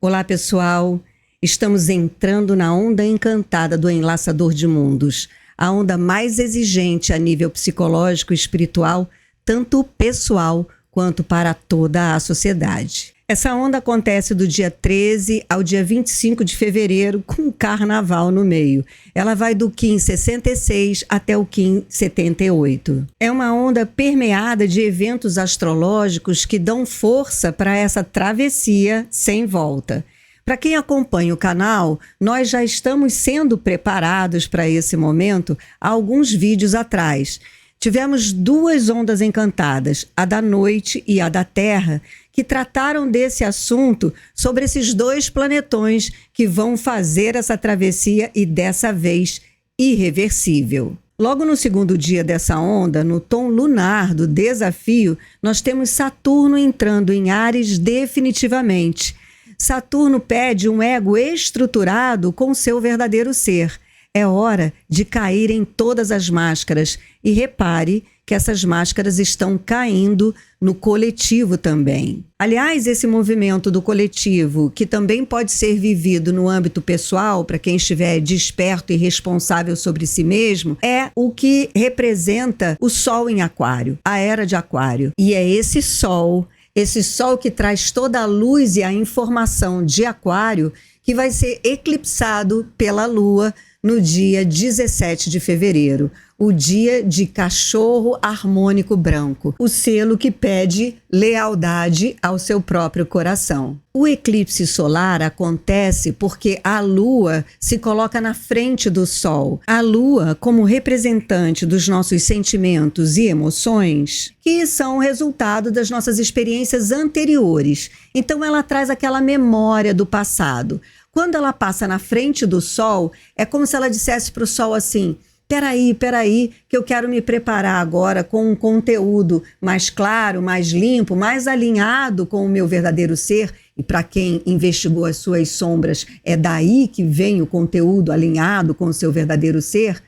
Olá, pessoal! Estamos entrando na onda encantada do Enlaçador de Mundos, a onda mais exigente a nível psicológico e espiritual, tanto pessoal quanto para toda a sociedade. Essa onda acontece do dia 13 ao dia 25 de fevereiro, com o carnaval no meio. Ela vai do Kim 66 até o Kim 78. É uma onda permeada de eventos astrológicos que dão força para essa travessia sem volta. Para quem acompanha o canal, nós já estamos sendo preparados para esse momento há alguns vídeos atrás. Tivemos duas ondas encantadas, a da noite e a da terra, que trataram desse assunto sobre esses dois planetões que vão fazer essa travessia e dessa vez irreversível. Logo no segundo dia dessa onda, no tom lunar do desafio, nós temos Saturno entrando em Áries definitivamente. Saturno pede um ego estruturado com seu verdadeiro ser. É hora de cair em todas as máscaras e repare que essas máscaras estão caindo no coletivo também. Aliás, esse movimento do coletivo, que também pode ser vivido no âmbito pessoal, para quem estiver desperto e responsável sobre si mesmo, é o que representa o Sol em Aquário, a Era de Aquário. E é esse Sol que traz toda a luz e a informação de Aquário, que vai ser eclipsado pela Lua no dia 17 de fevereiro, o dia de cachorro harmônico branco, o selo que pede lealdade ao seu próprio coração. O eclipse solar acontece porque a Lua se coloca na frente do Sol. A Lua, como representante dos nossos sentimentos e emoções, que são resultado das nossas experiências anteriores. Então ela traz aquela memória do passado. Quando ela passa na frente do Sol, é como se ela dissesse para o Sol assim: peraí, que eu quero me preparar agora com um conteúdo mais claro, mais limpo, mais alinhado com o meu verdadeiro ser. E para quem investigou as suas sombras, é daí que vem o conteúdo alinhado com o seu verdadeiro ser.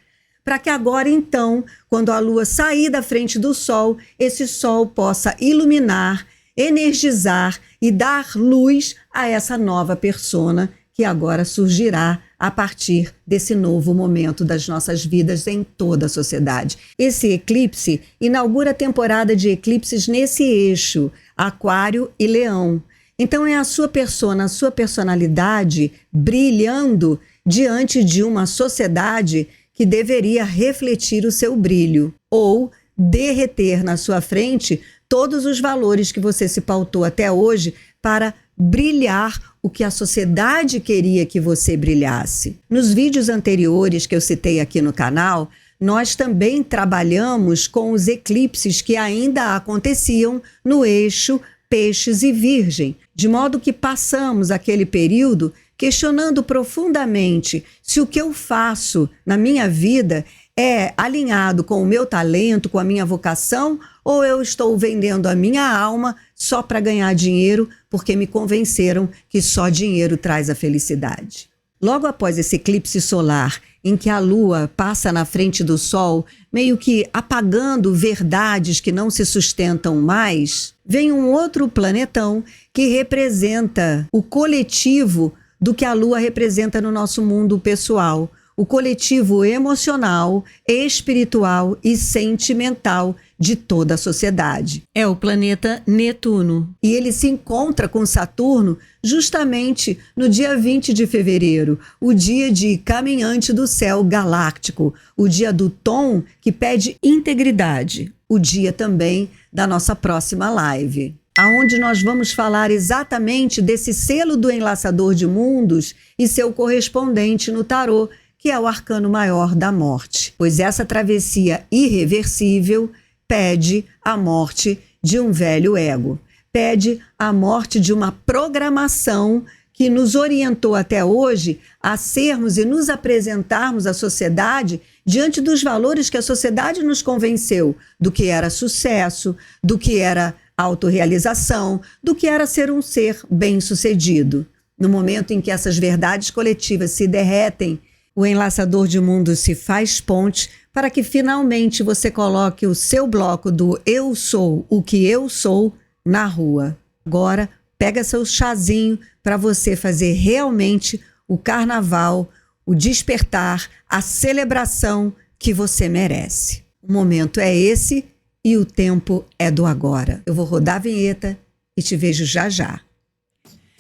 Para que agora, então, quando a Lua sair da frente do Sol, esse Sol possa iluminar, energizar e dar luz a essa nova persona que agora surgirá a partir desse novo momento das nossas vidas em toda a sociedade. Esse eclipse inaugura a temporada de eclipses nesse eixo, Aquário e Leão. Então é a sua persona, a sua personalidade brilhando diante de uma sociedade que deveria refletir o seu brilho ou derreter na sua frente todos os valores que você se pautou até hoje para brilhar o que a sociedade queria que você brilhasse. Nos vídeos anteriores que eu citei aqui no canal, nós também trabalhamos com os eclipses que ainda aconteciam no eixo Peixes e Virgem, de modo que passamos aquele período questionando profundamente se o que eu faço na minha vida é alinhado com o meu talento, com a minha vocação, ou eu estou vendendo a minha alma só para ganhar dinheiro, porque me convenceram que só dinheiro traz a felicidade. Logo após esse eclipse solar, em que a Lua passa na frente do Sol, meio que apagando verdades que não se sustentam mais, vem um outro planetão que representa o coletivo do que a Lua representa no nosso mundo pessoal. O coletivo emocional, espiritual e sentimental de toda a sociedade. É o planeta Netuno. E ele se encontra com Saturno justamente no dia 20 de fevereiro, o dia de caminhante do céu galáctico, o dia do tom que pede integridade, o dia também da nossa próxima live, aonde nós vamos falar exatamente desse selo do Enlaçador de Mundos e seu correspondente no tarô, que é o arcano maior da morte, pois essa travessia irreversível pede a morte de um velho ego, pede a morte de uma programação que nos orientou até hoje a sermos e nos apresentarmos à sociedade diante dos valores que a sociedade nos convenceu, do que era sucesso, do que era autorrealização, do que era ser um ser bem-sucedido. No momento em que essas verdades coletivas se derretem, o Enlaçador de Mundos se faz ponte para que finalmente você coloque o seu bloco do Eu Sou o que Eu Sou na rua. Agora, Pega seu chazinho para você fazer realmente o carnaval, o despertar, a celebração que você merece. O momento é esse e o tempo é do agora. Eu vou rodar a vinheta e te vejo já já.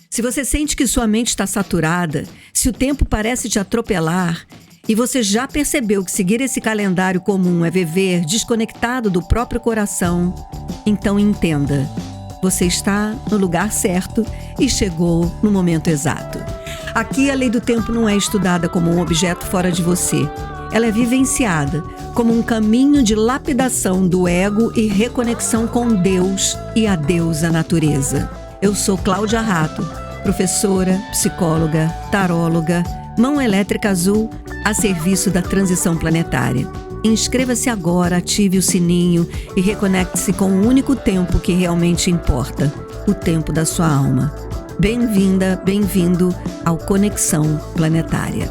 Se você sente que sua mente está saturada, se o tempo parece te atropelar e você já percebeu que seguir esse calendário comum é viver desconectado do próprio coração, então entenda, você está no lugar certo e chegou no momento exato. Aqui a lei do tempo não é estudada como um objeto fora de você. Ela é vivenciada como um caminho de lapidação do ego e reconexão com Deus e a deusa natureza. Eu sou Cláudia Rato, professora, psicóloga, taróloga, mão elétrica azul a serviço da transição planetária. Inscreva-se agora, ative o sininho e reconecte-se com o único tempo que realmente importa, o tempo da sua alma. Bem-vinda, bem-vindo ao Conexão Planetária.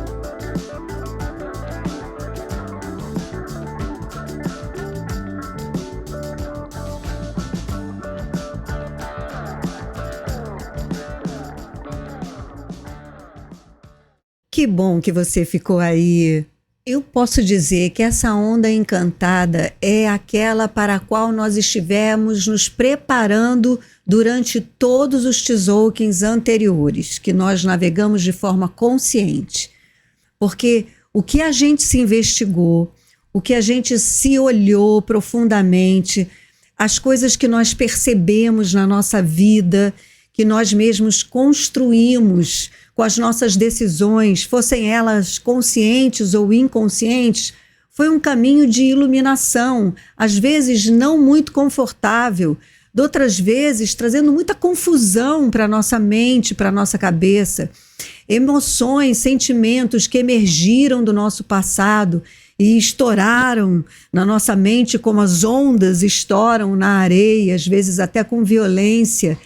Que bom que você ficou aí. Eu posso dizer que essa onda encantada é aquela para a qual nós estivemos nos preparando durante todos os Tzolk'ins anteriores, que nós navegamos de forma consciente. Porque o que a gente se investigou, o que a gente se olhou profundamente, as coisas que nós percebemos na nossa vida, que nós mesmos construímos com as nossas decisões, fossem elas conscientes ou inconscientes, foi um caminho de iluminação, às vezes não muito confortável, de outras vezes trazendo muita confusão para a nossa mente, para a nossa cabeça. Emoções, sentimentos que emergiram do nosso passado e estouraram na nossa mente como as ondas estouram na areia, às vezes até com violência.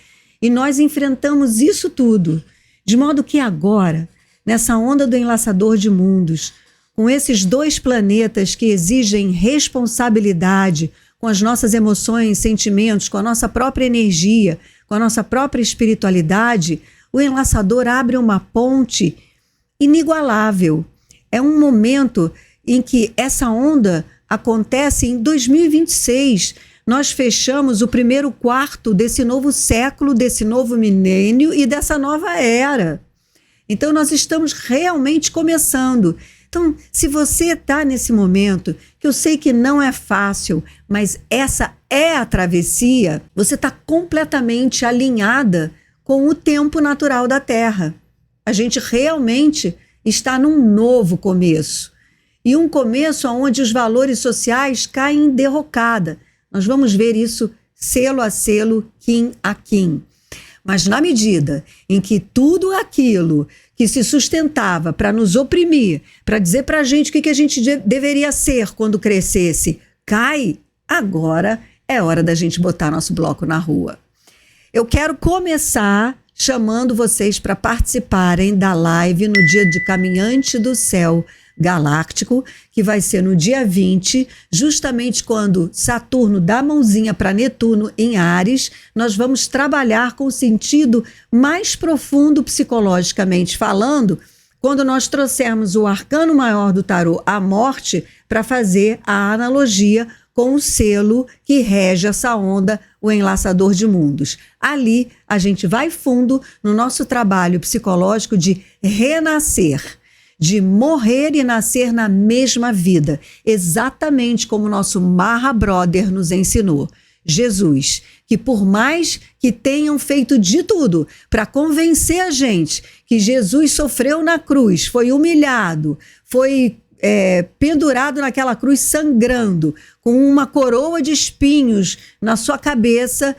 E nós enfrentamos isso tudo. De modo que agora, nessa onda do enlaçador de mundos, com esses dois planetas que exigem responsabilidade com as nossas emoções, sentimentos, com a nossa própria energia, com a nossa própria espiritualidade, o enlaçador abre uma ponte inigualável. É um momento em que essa onda acontece em 2026. Nós fechamos o primeiro quarto desse novo século, desse novo milênio e dessa nova era. Então, nós estamos realmente começando. Então, se você está nesse momento, que eu sei que não é fácil, mas essa é a travessia, você está completamente alinhada com o tempo natural da Terra. A gente realmente está num novo começo. E um começo onde os valores sociais caem em derrocada. Nós vamos ver isso selo a selo, quim a quim. Mas na medida em que tudo aquilo que se sustentava para nos oprimir, para dizer para a gente o que a gente deveria ser quando crescesse, cai, agora é hora da gente botar nosso bloco na rua. Eu quero começar chamando vocês para participarem da live no dia de Caminhante do Céu Galáctico, que vai ser no dia 20, justamente quando Saturno dá mãozinha para Netuno em Áries. Nós vamos trabalhar com o sentido mais profundo psicologicamente falando, quando nós trouxermos o arcano maior do tarô, a morte, para fazer a analogia com o selo que rege essa onda, o enlaçador de mundos. Ali a gente vai fundo no nosso trabalho psicológico de renascer, de morrer e nascer na mesma vida, exatamente como o nosso Maha Brother nos ensinou. Jesus, que por mais que tenham feito de tudo para convencer a gente que Jesus sofreu na cruz, foi humilhado, foi pendurado naquela cruz sangrando, com uma coroa de espinhos na sua cabeça,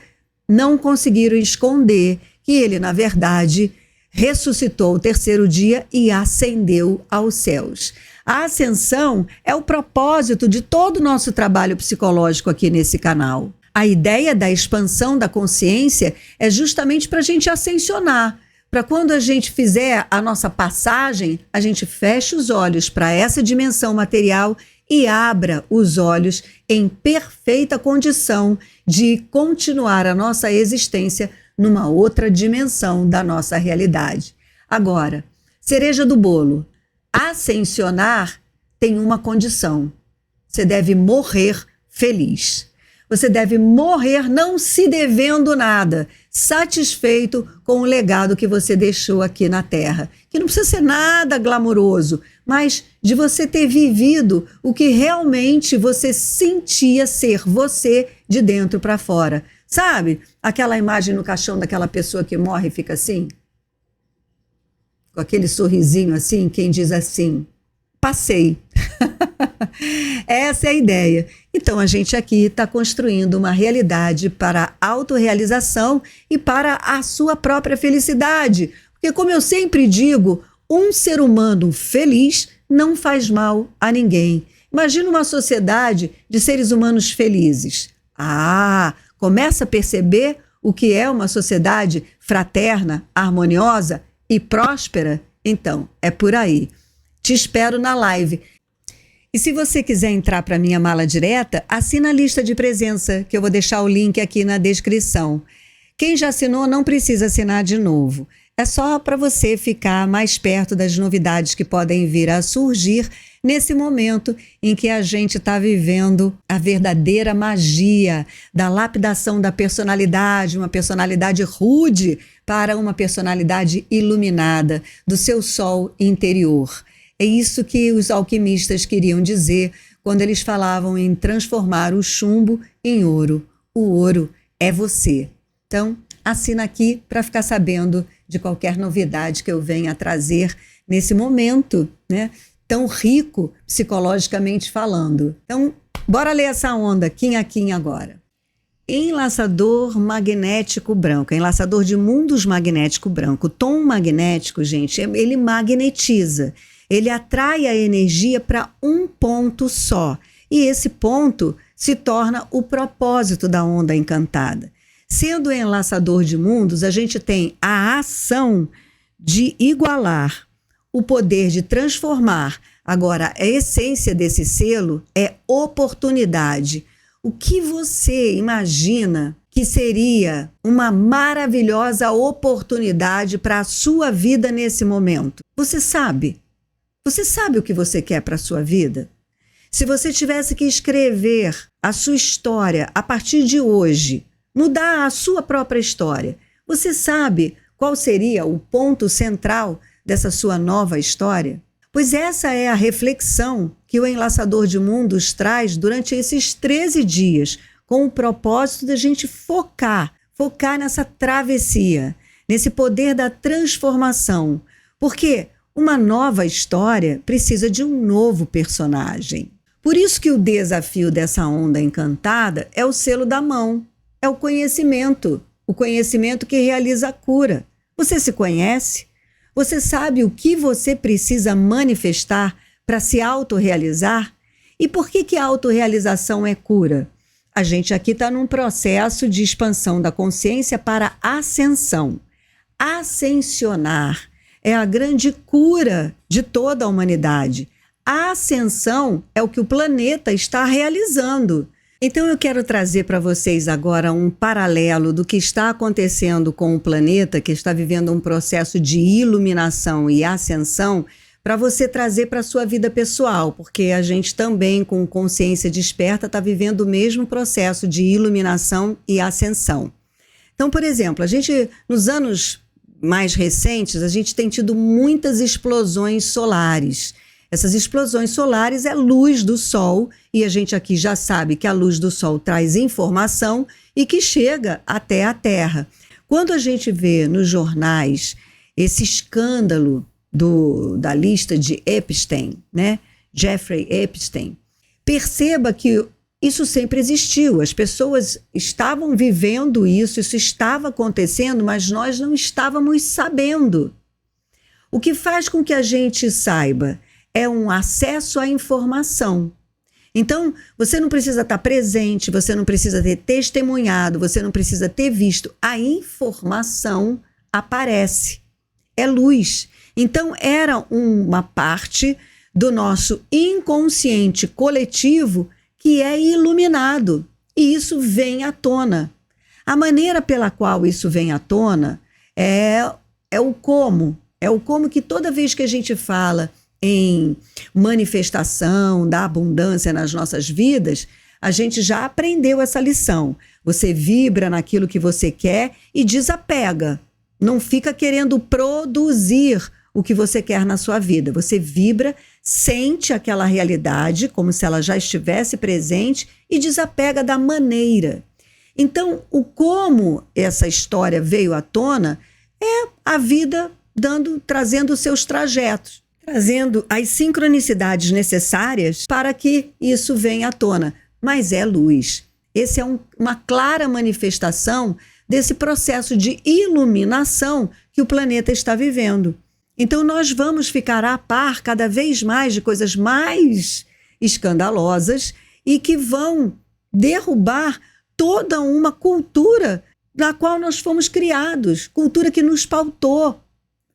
não conseguiram esconder que ele, na verdade, ressuscitou o terceiro dia e ascendeu aos céus. A ascensão é o propósito de todo o nosso trabalho psicológico aqui nesse canal. A ideia da expansão da consciência é justamente para a gente ascensionar, para quando a gente fizer a nossa passagem, a gente feche os olhos para essa dimensão material e abra os olhos em perfeita condição de continuar a nossa existência numa outra dimensão da nossa realidade. Agora, cereja do bolo. Ascensionar tem uma condição. Você deve morrer feliz. Você deve morrer não se devendo nada, satisfeito com o legado que você deixou aqui na Terra. Que não precisa ser nada glamouroso, mas de você ter vivido o que realmente você sentia ser você de dentro para fora. Sabe? Aquela imagem no caixão daquela pessoa que morre e fica assim? Com aquele sorrisinho assim, quem diz assim, passei. Essa é a ideia. Então, a gente aqui está construindo uma realidade para a autorrealização e para a sua própria felicidade. Porque, como eu sempre digo, um ser humano feliz não faz mal a ninguém. Imagina uma sociedade de seres humanos felizes. Começa a perceber o que é uma sociedade fraterna, harmoniosa e próspera? Então, é por aí. Te espero na live. E se você quiser entrar para a minha mala direta, assina a lista de presença, que eu vou deixar o link aqui na descrição. Quem já assinou não precisa assinar de novo. É só para você ficar mais perto das novidades que podem vir a surgir nesse momento em que a gente está vivendo a verdadeira magia da lapidação da personalidade, uma personalidade rude para uma personalidade iluminada do seu sol interior. É isso que os alquimistas queriam dizer quando eles falavam em transformar o chumbo em ouro. O ouro é você. Então, assina aqui para ficar sabendo de qualquer novidade que eu venha a trazer nesse momento, né, tão rico psicologicamente falando. Então, bora ler essa onda, Kim agora. Enlaçador magnético branco, enlaçador de mundos magnético branco. O tom magnético, gente, ele magnetiza. Ele atrai a energia para um ponto só. E esse ponto se torna o propósito da onda encantada. Sendo enlaçador de mundos, a gente tem a ação de igualar, o poder de transformar. Agora, a essência desse selo é oportunidade. O que você imagina que seria uma maravilhosa oportunidade para a sua vida nesse momento? Você sabe? Você sabe o que você quer para a sua vida? Se você tivesse que escrever a sua história a partir de hoje, mudar a sua própria história, você sabe qual seria o ponto central dessa sua nova história? Pois essa é a reflexão que o Enlaçador de Mundos traz durante esses 13 dias, com o propósito da gente focar nessa travessia, nesse poder da transformação. Porque uma nova história precisa de um novo personagem. Por isso que o desafio dessa onda encantada é o selo da mão, é o conhecimento que realiza a cura. Você se conhece? Você sabe o que você precisa manifestar para se autorrealizar? E por que a autorrealização é cura? A gente aqui está num processo de expansão da consciência para ascensão. Ascensionar é a grande cura de toda a humanidade. A ascensão é o que o planeta está realizando. Então eu quero trazer para vocês agora um paralelo do que está acontecendo com o planeta, que está vivendo um processo de iluminação e ascensão, para você trazer para a sua vida pessoal, porque a gente também, com consciência desperta, está vivendo o mesmo processo de iluminação e ascensão. Então, por exemplo, a gente, nos anos mais recentes, a gente tem tido muitas explosões solares. Essas explosões solares é luz do Sol, e a gente aqui já sabe que a luz do Sol traz informação e que chega até a Terra. Quando a gente vê nos jornais esse escândalo da lista de Epstein, né? Jeffrey Epstein, perceba que isso sempre existiu, as pessoas estavam vivendo isso estava acontecendo, mas nós não estávamos sabendo. O que faz com que a gente saiba é um acesso à informação. Então, você não precisa estar presente, você não precisa ter testemunhado, você não precisa ter visto. A informação aparece. É luz. Então, era uma parte do nosso inconsciente coletivo que é iluminado. E isso vem à tona. A maneira pela qual isso vem à tona é o como. É o como que toda vez que a gente fala em manifestação da abundância nas nossas vidas, a gente já aprendeu essa lição. Você vibra naquilo que você quer e desapega. Não fica querendo produzir o que você quer na sua vida. Você vibra, sente aquela realidade como se ela já estivesse presente e desapega da maneira. Então, o como essa história veio à tona é a vida trazendo os seus trajetos, trazendo as sincronicidades necessárias para que isso venha à tona. Mas é luz. Esse é uma clara manifestação desse processo de iluminação que o planeta está vivendo. Então nós vamos ficar a par cada vez mais de coisas mais escandalosas e que vão derrubar toda uma cultura na qual nós fomos criados, cultura que nos pautou.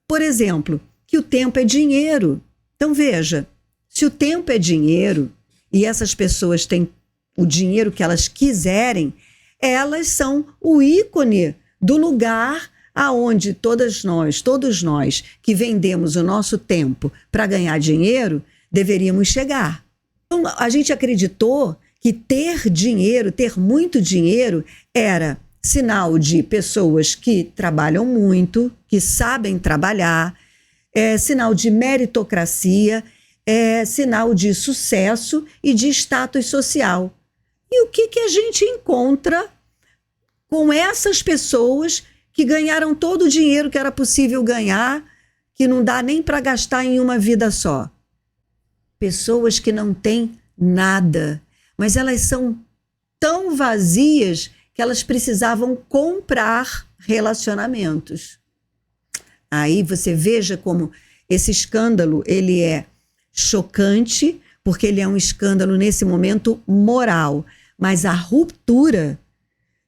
Por exemplo, que o tempo é dinheiro. Então veja, se o tempo é dinheiro e essas pessoas têm o dinheiro que elas quiserem, elas são o ícone do lugar aonde todos nós que vendemos o nosso tempo para ganhar dinheiro, deveríamos chegar. Então, a gente acreditou que ter dinheiro, ter muito dinheiro, era sinal de pessoas que trabalham muito, que sabem trabalhar, é sinal de meritocracia, é sinal de sucesso e de status social. E o que a gente encontra com essas pessoas que ganharam todo o dinheiro que era possível ganhar, que não dá nem para gastar em uma vida só? Pessoas que não têm nada, mas elas são tão vazias que elas precisavam comprar relacionamentos. Aí você veja como esse escândalo, ele é chocante, porque ele é um escândalo nesse momento moral, mas a ruptura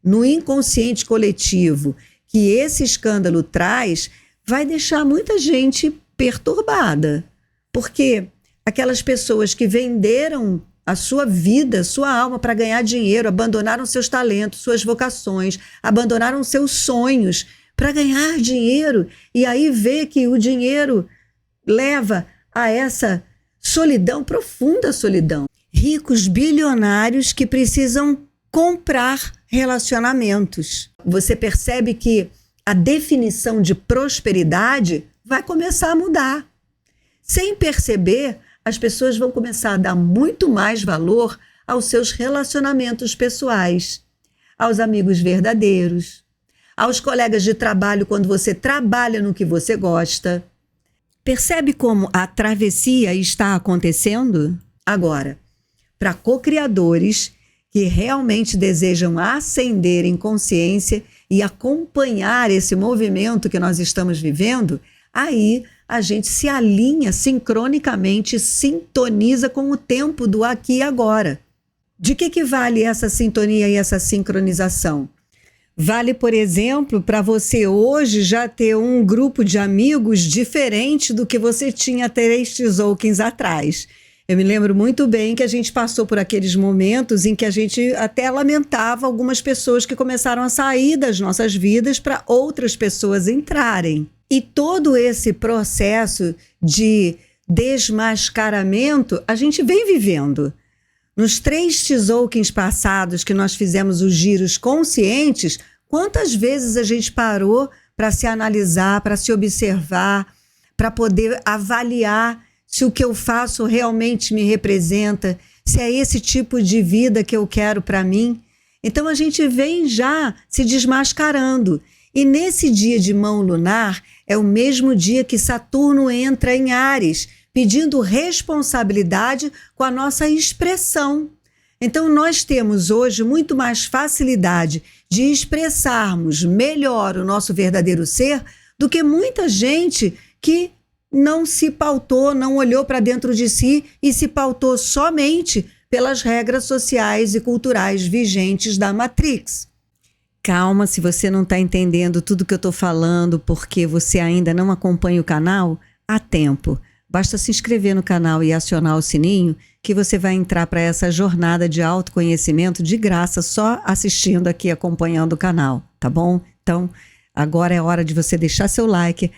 no inconsciente coletivo que esse escândalo traz vai deixar muita gente perturbada, porque aquelas pessoas que venderam a sua vida, sua alma para ganhar dinheiro, abandonaram seus talentos, suas vocações, abandonaram seus sonhos para ganhar dinheiro, e aí vê que o dinheiro leva a essa solidão, profunda solidão. Ricos bilionários que precisam comprar relacionamentos. Você percebe que a definição de prosperidade vai começar a mudar. Sem perceber, as pessoas vão começar a dar muito mais valor aos seus relacionamentos pessoais, aos amigos verdadeiros, aos colegas de trabalho quando você trabalha no que você gosta. Percebe como a travessia está acontecendo? Agora, para co-criadores que realmente desejam ascender em consciência e acompanhar esse movimento que nós estamos vivendo, aí a gente se alinha sincronicamente, sintoniza com o tempo do aqui e agora. De que vale essa sintonia e essa sincronização? Vale, por exemplo, para você hoje já ter um grupo de amigos diferente do que você tinha 3 tzolk'ins atrás. Eu me lembro muito bem que a gente passou por aqueles momentos em que a gente até lamentava algumas pessoas que começaram a sair das nossas vidas para outras pessoas entrarem. E todo esse processo de desmascaramento a gente vem vivendo. Nos 3 tzolk'ins passados que nós fizemos os giros conscientes, quantas vezes a gente parou para se analisar, para se observar, para poder avaliar se o que eu faço realmente me representa, se é esse tipo de vida que eu quero para mim. Então a gente vem já se desmascarando. E nesse dia de mão lunar é o mesmo dia que Saturno entra em Áries, pedindo responsabilidade com a nossa expressão. Então nós temos hoje muito mais facilidade de expressarmos melhor o nosso verdadeiro ser do que muita gente que não se pautou, não olhou para dentro de si e se pautou somente pelas regras sociais e culturais vigentes da Matrix. Calma, se você não está entendendo tudo que eu estou falando porque você ainda não acompanha o canal, há tempo. Basta se inscrever no canal e acionar o sininho que você vai entrar para essa jornada de autoconhecimento de graça, só assistindo aqui, acompanhando o canal, tá bom? Então, agora é hora de você deixar seu like,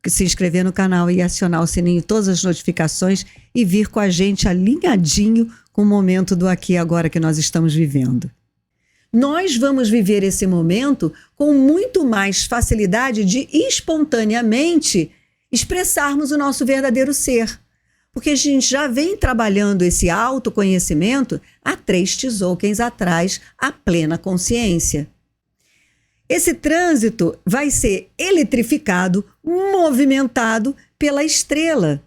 se inscrever no canal e acionar o sininho, todas as notificações e vir com a gente alinhadinho com o momento do aqui e agora que nós estamos vivendo. Nós vamos viver esse momento com muito mais facilidade de espontaneamente expressarmos o nosso verdadeiro ser. Porque a gente já vem trabalhando esse autoconhecimento há 3 tzolk'ins atrás, a plena consciência. Esse trânsito vai ser eletrificado, movimentado pela estrela.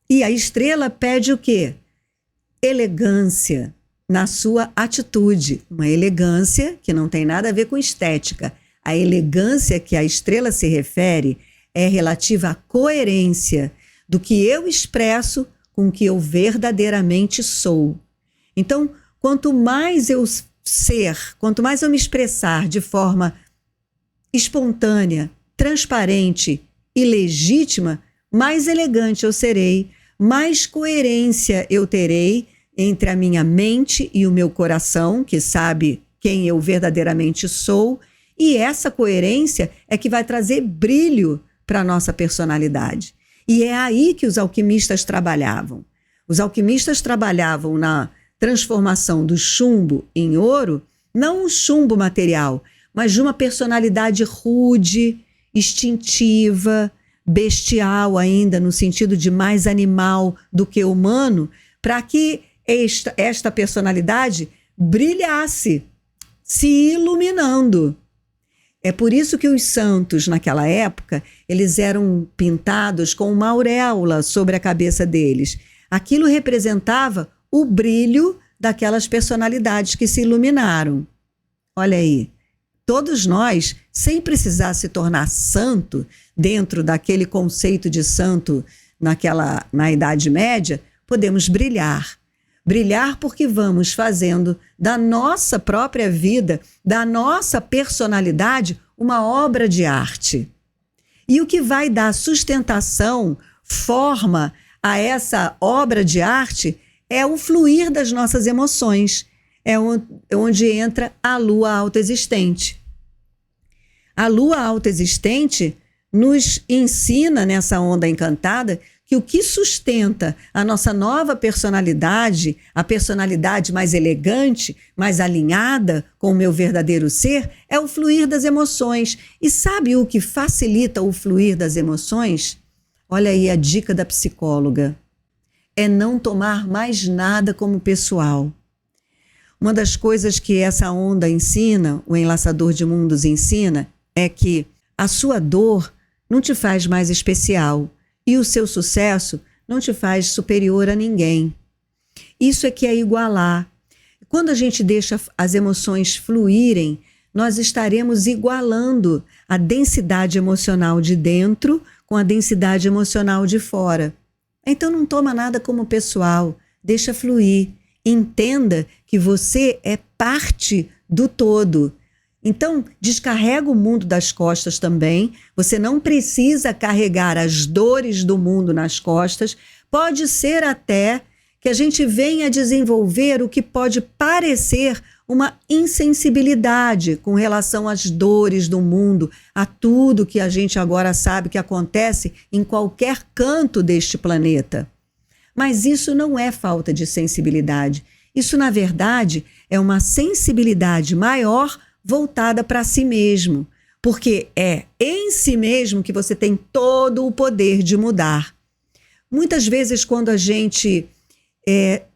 E a estrela pede o quê? Elegância na sua atitude. Uma elegância que não tem nada a ver com estética. A elegância que a estrela se refere é relativa à coerência do que eu expresso com o que eu verdadeiramente sou. Então, quanto mais eu quanto mais eu me expressar de forma espontânea, transparente e legítima, mais elegante eu serei, mais coerência eu terei entre a minha mente e o meu coração, que sabe quem eu verdadeiramente sou, e essa coerência é que vai trazer brilho para a nossa personalidade. E é aí que os alquimistas trabalhavam. Os alquimistas trabalhavam na transformação do chumbo em ouro, não um chumbo material, mas de uma personalidade rude, instintiva, bestial ainda, no sentido de mais animal do que humano, para que esta personalidade brilhasse, se iluminando. É por isso que os santos, naquela época, eles eram pintados com uma auréola sobre a cabeça deles. Aquilo representava o brilho daquelas personalidades que se iluminaram. Olha aí, todos nós, sem precisar se tornar santo, dentro daquele conceito de santo na Idade Média, podemos brilhar. Brilhar porque vamos fazendo da nossa própria vida, da nossa personalidade, uma obra de arte. E o que vai dar sustentação, forma a essa obra de arte é o fluir das nossas emoções. É onde entra a lua autoexistente. A lua autoexistente nos ensina, nessa onda encantada, que o que sustenta a nossa nova personalidade, a personalidade mais elegante, mais alinhada com o meu verdadeiro ser, é o fluir das emoções. E sabe o que facilita o fluir das emoções? Olha aí a dica da psicóloga. É não tomar mais nada como pessoal. Uma das coisas que essa onda ensina, o Enlaçador de Mundos ensina, é que a sua dor não te faz mais especial e o seu sucesso não te faz superior a ninguém. Isso é que é igualar. Quando a gente deixa as emoções fluírem, nós estaremos igualando a densidade emocional de dentro com a densidade emocional de fora. Então não toma nada como pessoal, deixa fluir. Entenda que você é parte do todo. Então, descarrega o mundo das costas também. Você não precisa carregar as dores do mundo nas costas. Pode ser até que a gente venha desenvolver o que pode parecer uma insensibilidade com relação às dores do mundo, a tudo que a gente agora sabe que acontece em qualquer canto deste planeta. Mas isso não é falta de sensibilidade. Isso, na verdade, é uma sensibilidade maior voltada para si mesmo, porque é em si mesmo que você tem todo o poder de mudar. Muitas vezes, quando a gente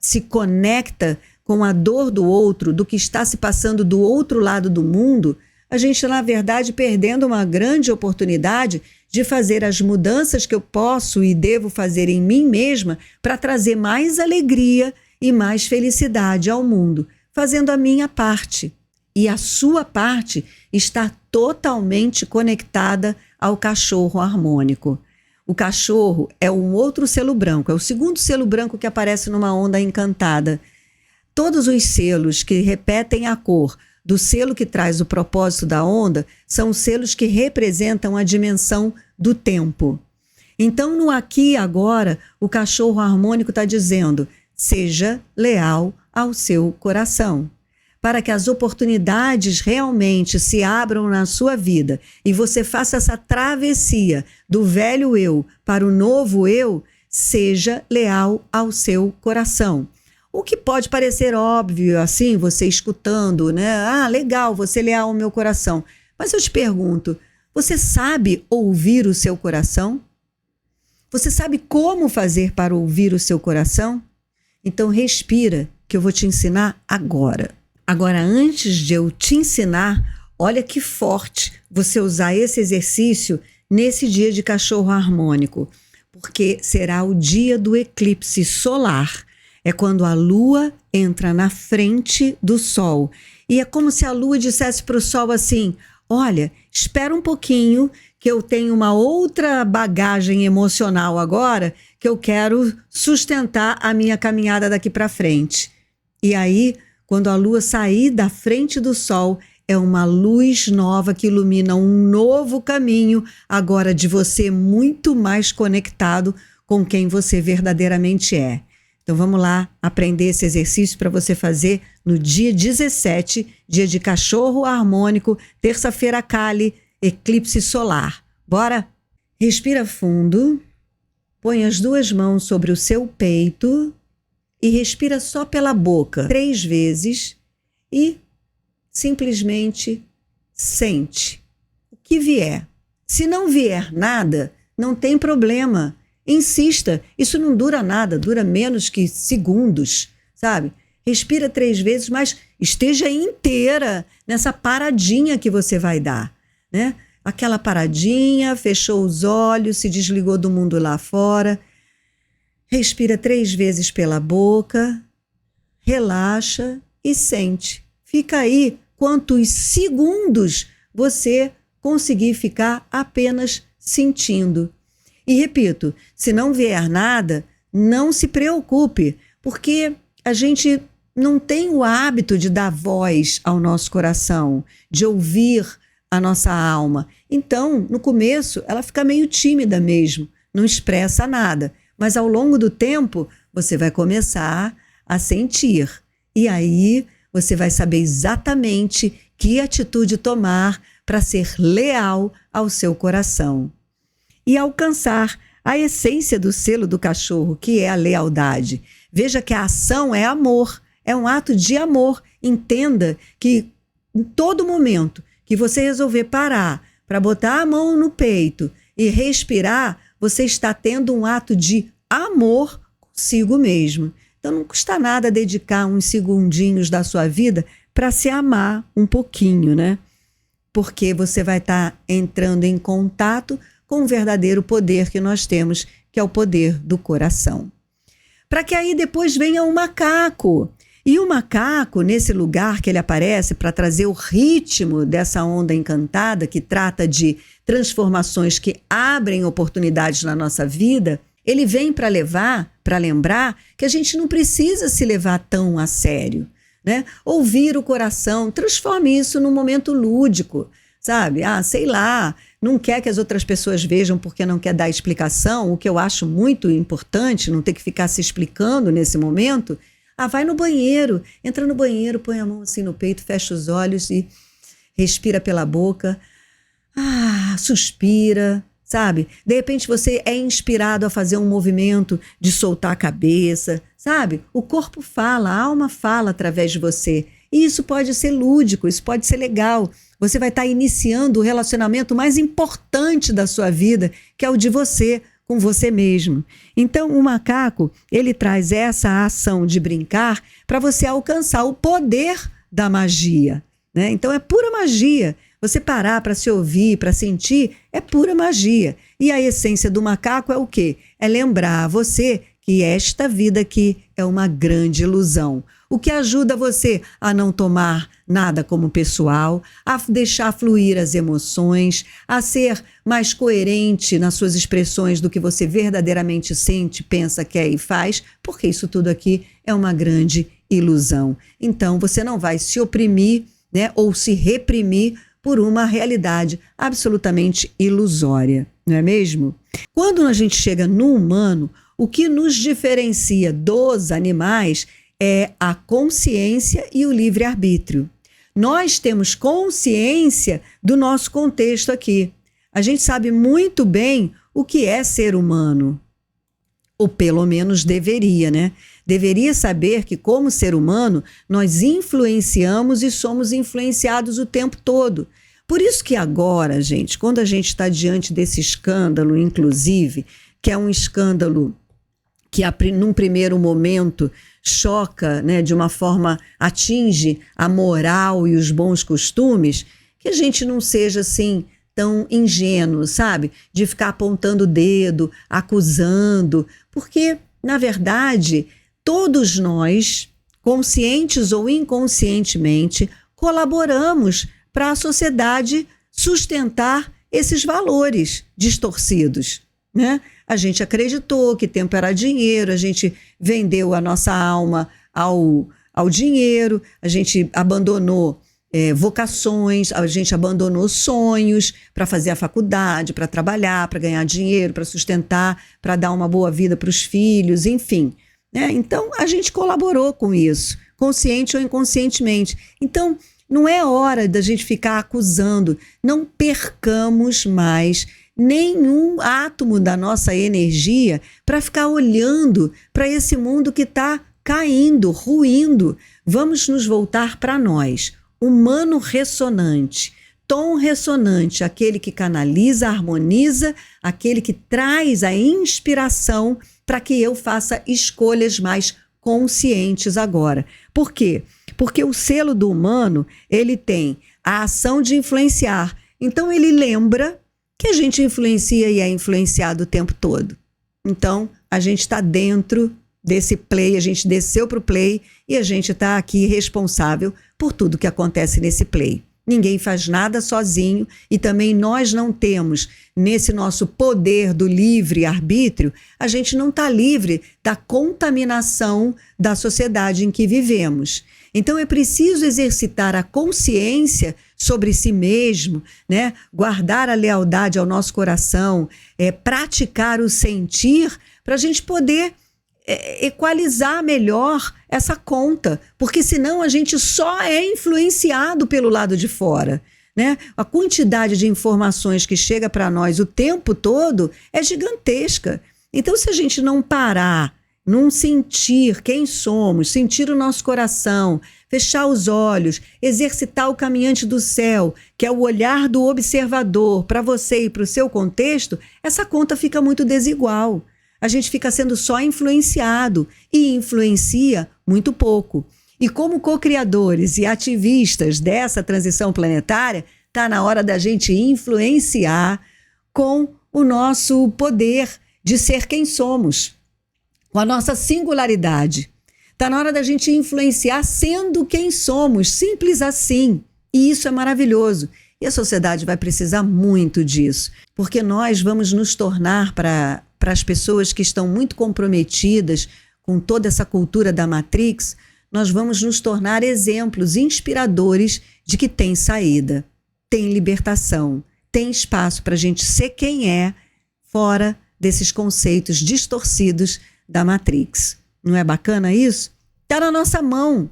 se conecta com a dor do outro, do que está se passando do outro lado do mundo, a gente, na verdade, perdendo uma grande oportunidade de fazer as mudanças que eu posso e devo fazer em mim mesma para trazer mais alegria e mais felicidade ao mundo, fazendo a minha parte. E a sua parte está totalmente conectada ao cachorro harmônico. O cachorro é um outro selo branco, é o segundo selo branco que aparece numa onda encantada. Todos os selos que repetem a cor do selo que traz o propósito da onda são os selos que representam a dimensão do tempo. Então, no aqui e agora, o cachorro harmônico está dizendo: seja leal ao seu coração. Para que as oportunidades realmente se abram na sua vida e você faça essa travessia do velho eu para o novo eu, seja leal ao seu coração. O que pode parecer óbvio, assim, você escutando, né? Ah, legal, você é leal ao meu coração. Mas eu te pergunto, você sabe ouvir o seu coração? Você sabe como fazer para ouvir o seu coração? Então respira, que eu vou te ensinar agora. Agora, antes de eu te ensinar, olha que forte você usar esse exercício nesse dia de cachorro harmônico, porque será o dia do eclipse solar. É quando a lua entra na frente do sol. E é como se a lua dissesse para o sol assim: olha, espera um pouquinho que eu tenho uma outra bagagem emocional agora que eu quero sustentar a minha caminhada daqui para frente. E aí, quando a lua sair da frente do sol, é uma luz nova que ilumina um novo caminho, agora de você muito mais conectado com quem você verdadeiramente é. Então vamos lá aprender esse exercício para você fazer no dia 17, dia de cachorro harmônico, terça-feira Kali, eclipse solar. Bora? Respira fundo, põe as duas mãos sobre o seu peito e respira só pela boca 3 vezes e simplesmente sente o que vier. Se não vier nada, não tem problema. Insista, isso não dura nada, dura menos que segundos, sabe? Respira 3 vezes, mas esteja inteira nessa paradinha que você vai dar, né? Aquela paradinha, fechou os olhos, se desligou do mundo lá fora. Respira 3 vezes pela boca, relaxa e sente. Fica aí quantos segundos você conseguir ficar apenas sentindo. E repito, se não vier nada, não se preocupe, porque a gente não tem o hábito de dar voz ao nosso coração, de ouvir a nossa alma. Então, no começo, ela fica meio tímida mesmo, não expressa nada. Mas ao longo do tempo, você vai começar a sentir. E aí, você vai saber exatamente que atitude tomar para ser leal ao seu coração. E alcançar a essência do selo do cachorro, que é a lealdade. Veja que a ação é amor, é um ato de amor. Entenda que em todo momento que você resolver parar para botar a mão no peito e respirar, você está tendo um ato de amor consigo mesmo. Então não custa nada dedicar uns segundinhos da sua vida para se amar um pouquinho, né? Porque você vai estar entrando em contato com o verdadeiro poder que nós temos, que é o poder do coração. Para que aí depois venha o macaco. E o macaco, nesse lugar que ele aparece para trazer o ritmo dessa onda encantada, que trata de transformações que abrem oportunidades na nossa vida, ele vem para lembrar que a gente não precisa se levar tão a sério, né? Ouvir o coração, transforme isso num momento lúdico, sabe? Ah, sei lá, não quer que as outras pessoas vejam porque não quer dar explicação, o que eu acho muito importante, não ter que ficar se explicando nesse momento. Ah, vai no banheiro, entra no banheiro, põe a mão assim no peito, fecha os olhos e respira pela boca. Ah, suspira, sabe? De repente você é inspirado a fazer um movimento de soltar a cabeça, sabe? O corpo fala, a alma fala através de você. E isso pode ser lúdico, isso pode ser legal. Você vai estar iniciando o relacionamento mais importante da sua vida, que é o de você com você mesmo. Então, o macaco, ele traz essa ação de brincar para você alcançar o poder da magia, né? Então, é pura magia. Você parar para se ouvir, para sentir, é pura magia. E a essência do macaco é o quê? É lembrar a você que esta vida aqui é uma grande ilusão. O que ajuda você a não tomar nada como pessoal, a deixar fluir as emoções, a ser mais coerente nas suas expressões do que você verdadeiramente sente, pensa, quer e faz, porque isso tudo aqui é uma grande ilusão. Então, você não vai se oprimir, né, ou se reprimir por uma realidade absolutamente ilusória. não é mesmo? Quando a gente chega no humano, o que nos diferencia dos animais é a consciência e o livre-arbítrio. Nós temos consciência do nosso contexto aqui. A gente sabe muito bem o que é ser humano. Ou pelo menos deveria, né? Deveria saber que, como ser humano, nós influenciamos e somos influenciados o tempo todo. Por isso que agora, gente, quando a gente está diante desse escândalo, inclusive, que é um escândalo que num primeiro momento choca, né, de uma forma, atinge a moral e os bons costumes, que a gente não seja assim tão ingênuo, sabe? De ficar apontando o dedo, acusando, porque, na verdade, todos nós, conscientes ou inconscientemente, colaboramos para a sociedade sustentar esses valores distorcidos, né? A gente acreditou que tempo era dinheiro, a gente vendeu a nossa alma ao dinheiro, a gente abandonou vocações, a gente abandonou sonhos para fazer a faculdade, para trabalhar, para ganhar dinheiro, para sustentar, para dar uma boa vida para os filhos, enfim, né? Então, a gente colaborou com isso, consciente ou inconscientemente. Então, não é hora da gente ficar acusando, não percamos mais nenhum átomo da nossa energia para ficar olhando para esse mundo que está caindo, ruindo. Vamos nos voltar para nós. Humano ressonante, tom ressonante, aquele que canaliza, harmoniza, aquele que traz a inspiração para que eu faça escolhas mais conscientes agora. Por quê? Porque o selo do humano, ele tem a ação de influenciar. Então, ele lembra que a gente influencia e é influenciado o tempo todo. Então, a gente está dentro desse play, a gente desceu para o play e a gente está aqui responsável por tudo que acontece nesse play. Ninguém faz nada sozinho e também nós não temos, nesse nosso poder do livre-arbítrio, a gente não está livre da contaminação da sociedade em que vivemos. Então é preciso exercitar a consciência sobre si mesmo, né? Guardar a lealdade ao nosso coração, praticar o sentir para a gente poder equalizar melhor essa conta, porque senão a gente só é influenciado pelo lado de fora, né? A quantidade de informações que chega para nós o tempo todo é gigantesca. Então, se a gente não parar, não sentir quem somos, sentir o nosso coração, fechar os olhos, exercitar o caminhante do céu, que é o olhar do observador para você e para o seu contexto, essa conta fica muito desigual. A gente fica sendo só influenciado e influencia muito pouco. E como co-criadores e ativistas dessa transição planetária, está na hora da gente influenciar com o nosso poder de ser quem somos, com a nossa singularidade. Está na hora da gente influenciar sendo quem somos, simples assim. E isso é maravilhoso. E a sociedade vai precisar muito disso, porque nós vamos nos tornar para as pessoas que estão muito comprometidas com toda essa cultura da Matrix, nós vamos nos tornar exemplos inspiradores de que tem saída, tem libertação, tem espaço para a gente ser quem é fora desses conceitos distorcidos da Matrix. Não é bacana isso? Está na nossa mão.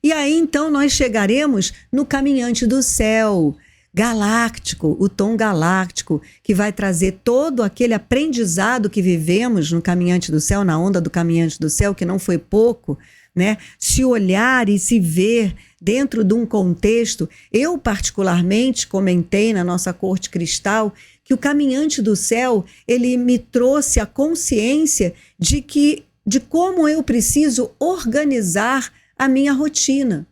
E aí, então, nós chegaremos no caminhante do céu, galáctico, o tom galáctico, que vai trazer todo aquele aprendizado que vivemos no caminhante do céu, na onda do caminhante do céu, que não foi pouco, né? Se olhar e se ver dentro de um contexto. Eu, particularmente, comentei na nossa corte cristal que o caminhante do céu, ele me trouxe a consciência de como eu preciso organizar a minha rotina.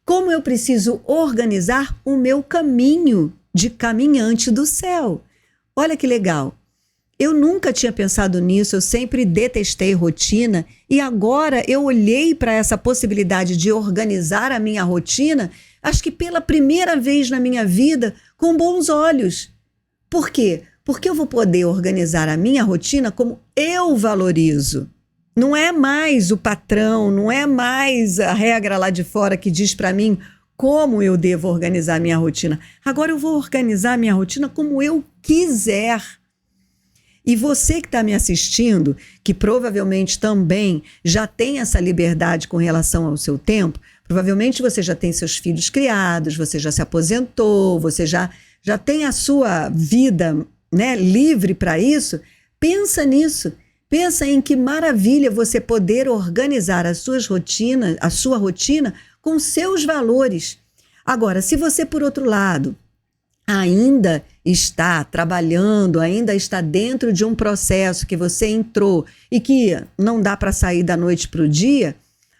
Como eu preciso organizar o meu caminho de caminhante do céu. Olha que legal. Eu nunca tinha pensado nisso, eu sempre detestei rotina e agora eu olhei para essa possibilidade de organizar a minha rotina, acho que pela primeira vez na minha vida, com bons olhos. Por quê? Porque eu vou poder organizar a minha rotina como eu valorizo. Não é mais o patrão, não é mais a regra lá de fora que diz para mim como eu devo organizar a minha rotina. Agora eu vou organizar a minha rotina como eu quiser. E você que está me assistindo, que provavelmente também já tem essa liberdade com relação ao seu tempo, provavelmente você já tem seus filhos criados, você já se aposentou, você já tem a sua vida, né, livre para isso. Pensa nisso. Pensa em que maravilha você poder organizar a sua rotina com seus valores. Agora, se você, por outro lado, ainda está trabalhando, ainda está dentro de um processo que você entrou e que não dá para sair da noite para o dia,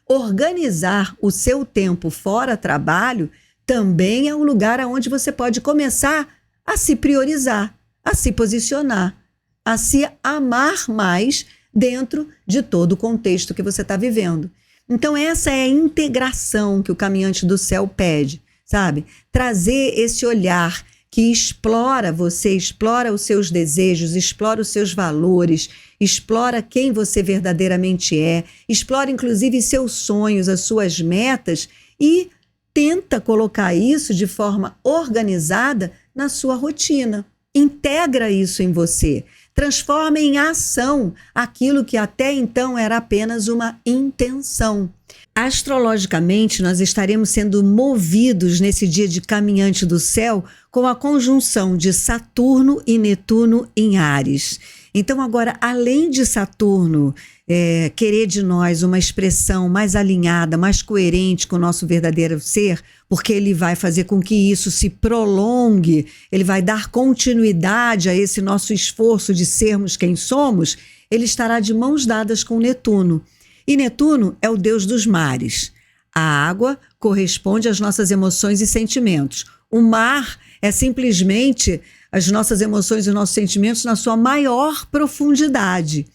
organizar o seu tempo fora trabalho também é um lugar onde você pode começar a se priorizar, a se posicionar, a se amar mais dentro de todo o contexto que você está vivendo. Então essa é a integração que o Caminhante do Céu pede, sabe? Trazer esse olhar que explora você, explora os seus desejos, explora os seus valores, explora quem você verdadeiramente é, explora inclusive seus sonhos, as suas metas e tenta colocar isso de forma organizada na sua rotina. Integra isso em você. Transforma em ação aquilo que até então era apenas uma intenção. Astrologicamente, nós estaremos sendo movidos nesse dia de Caminhante do Céu com a conjunção de Saturno e Netuno em Áries. Então agora, além de Saturno querer de nós uma expressão mais alinhada, mais coerente com o nosso verdadeiro ser, porque ele vai fazer com que isso se prolongue, ele vai dar continuidade a esse nosso esforço de sermos quem somos, ele estará de mãos dadas com Netuno. E Netuno é o deus dos mares. A água corresponde às nossas emoções e sentimentos. O mar é simplesmente as nossas emoções e os nossos sentimentos na sua maior profundidade.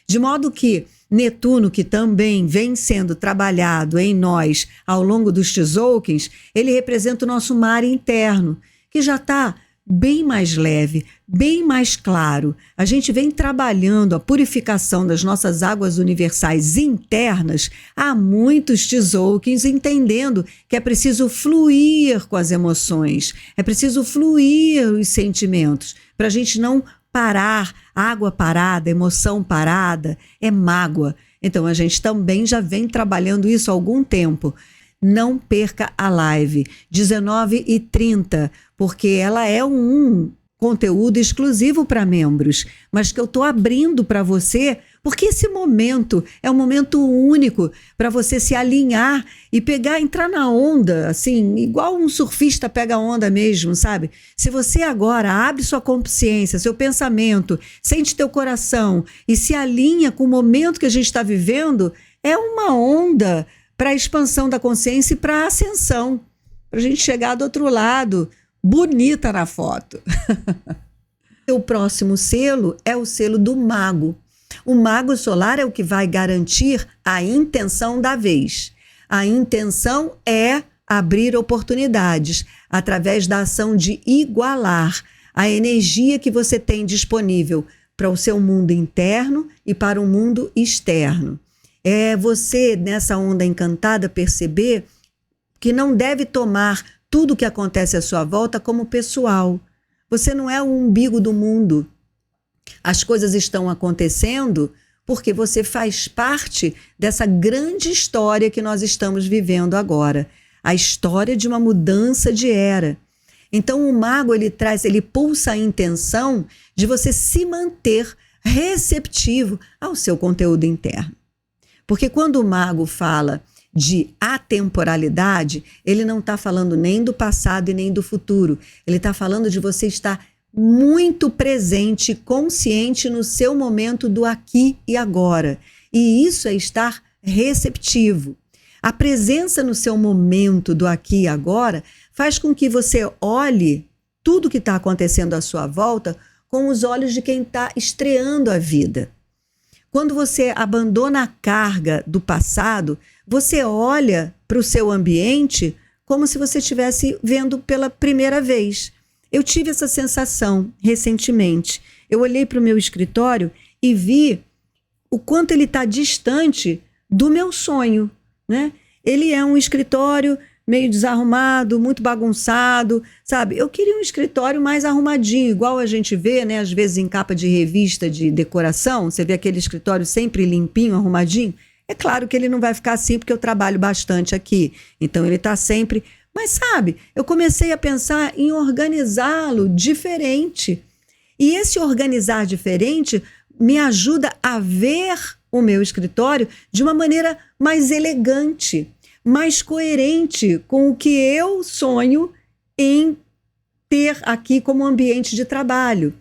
De modo que Netuno, que também vem sendo trabalhado em nós ao longo dos Tzolk'ins, ele representa o nosso mar interno, que já está bem mais leve, bem mais claro. A gente vem trabalhando a purificação das nossas águas universais internas há muitos Tzolk'ins, entendendo que é preciso fluir com as emoções, é preciso fluir os sentimentos, para a gente não parar. Água parada, emoção parada, é mágoa. Então a gente também já vem trabalhando isso há algum tempo. Não perca a live, 19h30, porque ela é um conteúdo exclusivo para membros, mas que eu estou abrindo para você, porque esse momento é um momento único para você se alinhar e entrar na onda, assim, igual um surfista pega a onda mesmo, sabe? Se você agora abre sua consciência, seu pensamento, sente teu coração e se alinha com o momento que a gente está vivendo, é uma onda para a expansão da consciência e para a ascensão, para a gente chegar do outro lado, bonita na foto. O próximo selo é o selo do mago. O mago solar é o que vai garantir a intenção da vez. A intenção é abrir oportunidades através da ação de igualar a energia que você tem disponível para o seu mundo interno e para o mundo externo. É você, nessa onda encantada, perceber que não deve tomar tudo o que acontece à sua volta como pessoal. Você não é o umbigo do mundo. As coisas estão acontecendo porque você faz parte dessa grande história que nós estamos vivendo agora. A história de uma mudança de era. Então o mago, ele pulsa a intenção de você se manter receptivo ao seu conteúdo interno. Porque quando o mago fala de atemporalidade, ele não está falando nem do passado e nem do futuro. Ele está falando de você estar muito presente, consciente no seu momento do aqui e agora. E isso é estar receptivo. A presença no seu momento do aqui e agora faz com que você olhe tudo que está acontecendo à sua volta com os olhos de quem está estreando a vida. Quando você abandona a carga do passado, você olha para o seu ambiente como se você estivesse vendo pela primeira vez. Eu tive essa sensação recentemente. Eu olhei para o meu escritório e vi o quanto ele está distante do meu sonho, né? Ele é um escritório meio desarrumado, muito bagunçado, sabe? Eu queria um escritório mais arrumadinho, igual a gente vê, né, às vezes em capa de revista de decoração, você vê aquele escritório sempre limpinho, arrumadinho. É claro que ele não vai ficar assim, porque eu trabalho bastante aqui, então ele está sempre... Mas sabe, eu comecei a pensar em organizá-lo diferente. E esse organizar diferente me ajuda a ver o meu escritório de uma maneira mais elegante, mais coerente com o que eu sonho em ter aqui como ambiente de trabalho.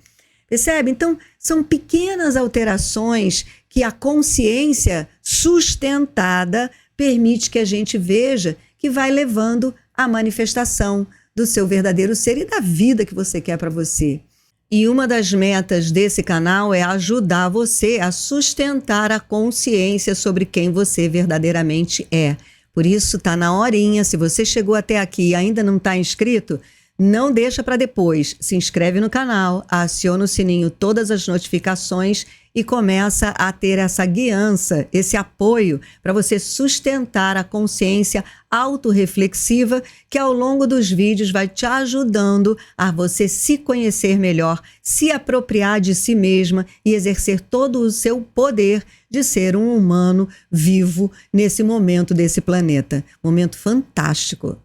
Percebe? Então, são pequenas alterações que a consciência sustentada permite que a gente veja, que vai levando à manifestação do seu verdadeiro ser e da vida que você quer para você. E uma das metas desse canal é ajudar você a sustentar a consciência sobre quem você verdadeiramente é. Por isso, tá na horinha. Se você chegou até aqui e ainda não está inscrito, não deixa para depois. Se inscreve no canal, aciona o sininho, todas as notificações e começa a ter essa guiança, esse apoio para você sustentar a consciência autorreflexiva que ao longo dos vídeos vai te ajudando a você se conhecer melhor, se apropriar de si mesma e exercer todo o seu poder de ser um humano vivo nesse momento desse planeta. Momento fantástico.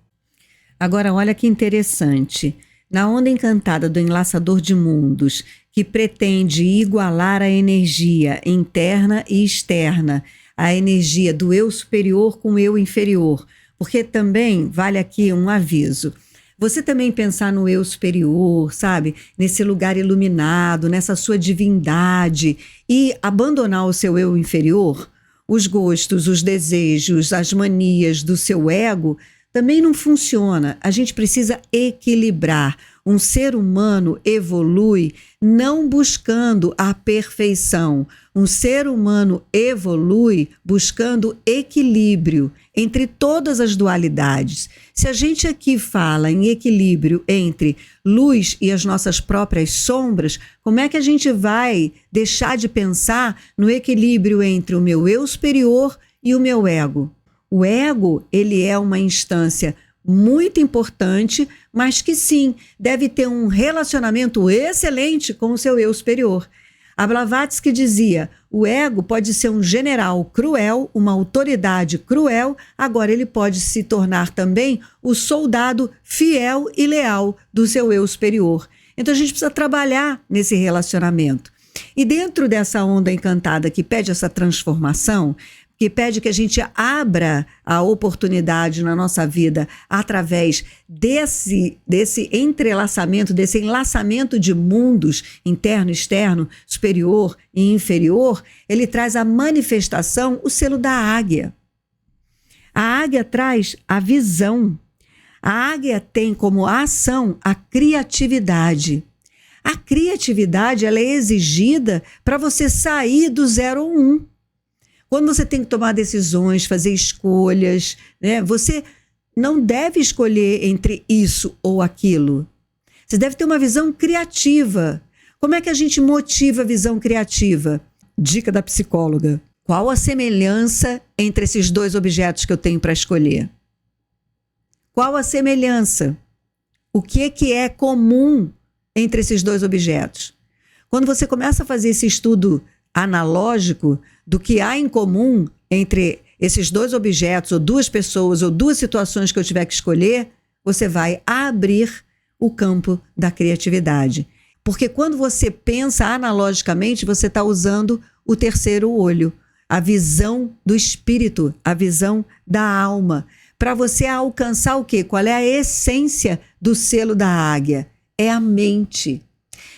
Agora, olha que interessante. Na onda encantada do enlaçador de mundos, que pretende igualar a energia interna e externa, a energia do eu superior com o eu inferior, porque também vale aqui um aviso. Você também pensar no eu superior, sabe? Nesse lugar iluminado, nessa sua divindade, e abandonar o seu eu inferior, os gostos, os desejos, as manias do seu ego, também não funciona. A gente precisa equilibrar. Um ser humano evolui não buscando a perfeição. Um ser humano evolui buscando equilíbrio entre todas as dualidades. Se a gente aqui fala em equilíbrio entre luz e as nossas próprias sombras, como é que a gente vai deixar de pensar no equilíbrio entre o meu eu superior e o meu ego? O ego, ele é uma instância muito importante, mas que sim, deve ter um relacionamento excelente com o seu eu superior. A Blavatsky dizia, o ego pode ser um general cruel, uma autoridade cruel, agora ele pode se tornar também o soldado fiel e leal do seu eu superior. Então a gente precisa trabalhar nesse relacionamento. E dentro dessa onda encantada que pede essa transformação, que pede que a gente abra a oportunidade na nossa vida através desse entrelaçamento, desse enlaçamento de mundos, interno, externo, superior e inferior, ele traz a manifestação, o selo da águia. A águia traz a visão. A águia tem como ação a criatividade. A criatividade, ela é exigida para você sair do 0 ou 1. Quando você tem que tomar decisões, fazer escolhas, né? Você não deve escolher entre isso ou aquilo. Você deve ter uma visão criativa. Como é que a gente motiva a visão criativa? Dica da psicóloga. Qual a semelhança entre esses dois objetos que eu tenho para escolher? Qual a semelhança? O que é comum entre esses dois objetos? Quando você começa a fazer esse estudo analógico do que há em comum entre esses dois objetos, ou duas pessoas, ou duas situações que eu tiver que escolher, você vai abrir o campo da criatividade. Porque quando você pensa analogicamente, você está usando o terceiro olho, a visão do espírito, a visão da alma, para você alcançar o quê? Qual é a essência do selo da águia? É a mente.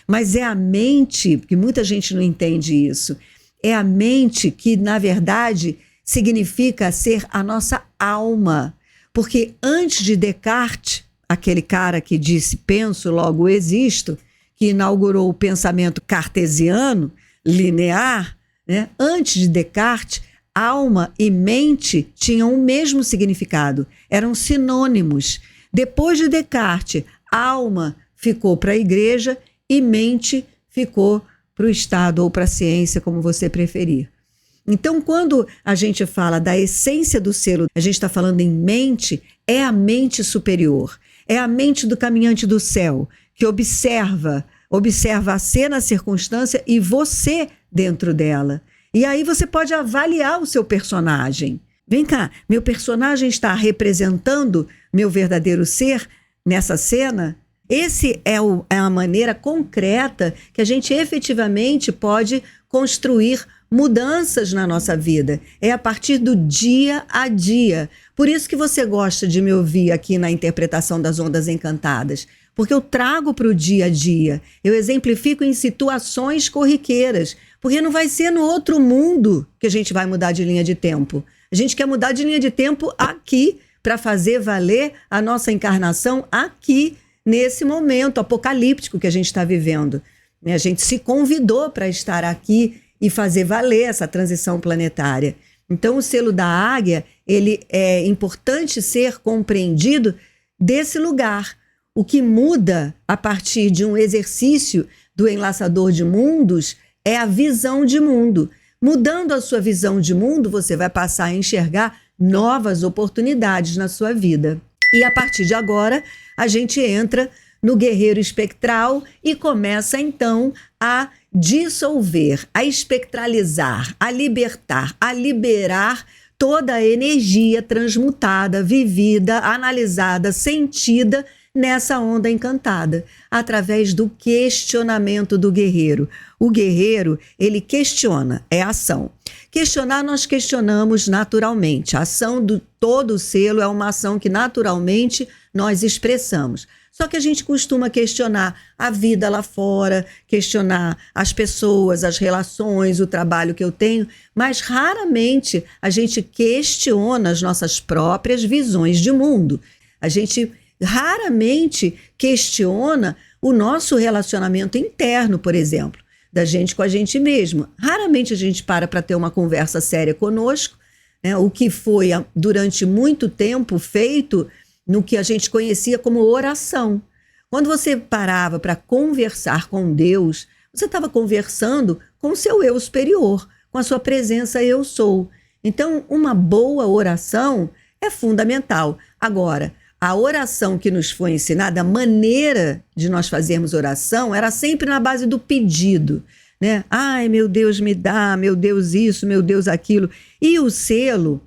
Mas é a mente, porque muita gente não entende isso, é a mente que, na verdade, significa ser a nossa alma. Porque antes de Descartes, aquele cara que disse penso, logo existo, que inaugurou o pensamento cartesiano, linear, né? Antes de Descartes, alma e mente tinham o mesmo significado, eram sinônimos. Depois de Descartes, alma ficou para a igreja e mente ficou para o Estado ou para a ciência, como você preferir. Então, quando a gente fala da essência do selo, a gente está falando em mente, é a mente superior, é a mente do caminhante do céu, que observa a cena, a circunstância e você dentro dela. E aí você pode avaliar o seu personagem. Vem cá, meu personagem está representando meu verdadeiro ser nessa cena? Esse é a maneira concreta que a gente efetivamente pode construir mudanças na nossa vida. É a partir do dia a dia. Por isso que você gosta de me ouvir aqui na interpretação das ondas encantadas. Porque eu trago para o dia a dia. Eu exemplifico em situações corriqueiras. Porque não vai ser no outro mundo que a gente vai mudar de linha de tempo. A gente quer mudar de linha de tempo aqui, para fazer valer a nossa encarnação aqui, nesse momento apocalíptico que a gente está vivendo. A gente se convidou para estar aqui e fazer valer essa transição planetária. Então, o selo da águia, ele é importante ser compreendido desse lugar. O que muda a partir de um exercício do enlaçador de mundos é a visão de mundo. Mudando a sua visão de mundo, você vai passar a enxergar novas oportunidades na sua vida. E a partir de agora, a gente entra no guerreiro espectral e começa então a dissolver, a espectralizar, a libertar, a liberar toda a energia transmutada, vivida, analisada, sentida nessa onda encantada, através do questionamento do guerreiro. O guerreiro, ele questiona, é ação. Questionar, nós questionamos naturalmente. A ação do todo o selo é uma ação que naturalmente nós expressamos. Só que a gente costuma questionar a vida lá fora, questionar as pessoas, as relações, o trabalho que eu tenho, mas raramente a gente questiona as nossas próprias visões de mundo. A gente raramente questiona o nosso relacionamento interno, por exemplo, da gente com a gente mesmo. Raramente a gente para ter uma conversa séria conosco, né? O que foi durante muito tempo feito no que a gente conhecia como oração. Quando você parava para conversar com Deus, você estava conversando com o seu eu superior, com a sua presença eu sou. Então, uma boa oração é fundamental. Agora, a oração que nos foi ensinada, a maneira de nós fazermos oração, era sempre na base do pedido, né? Ai, meu Deus, me dá, meu Deus isso, meu Deus aquilo. E o selo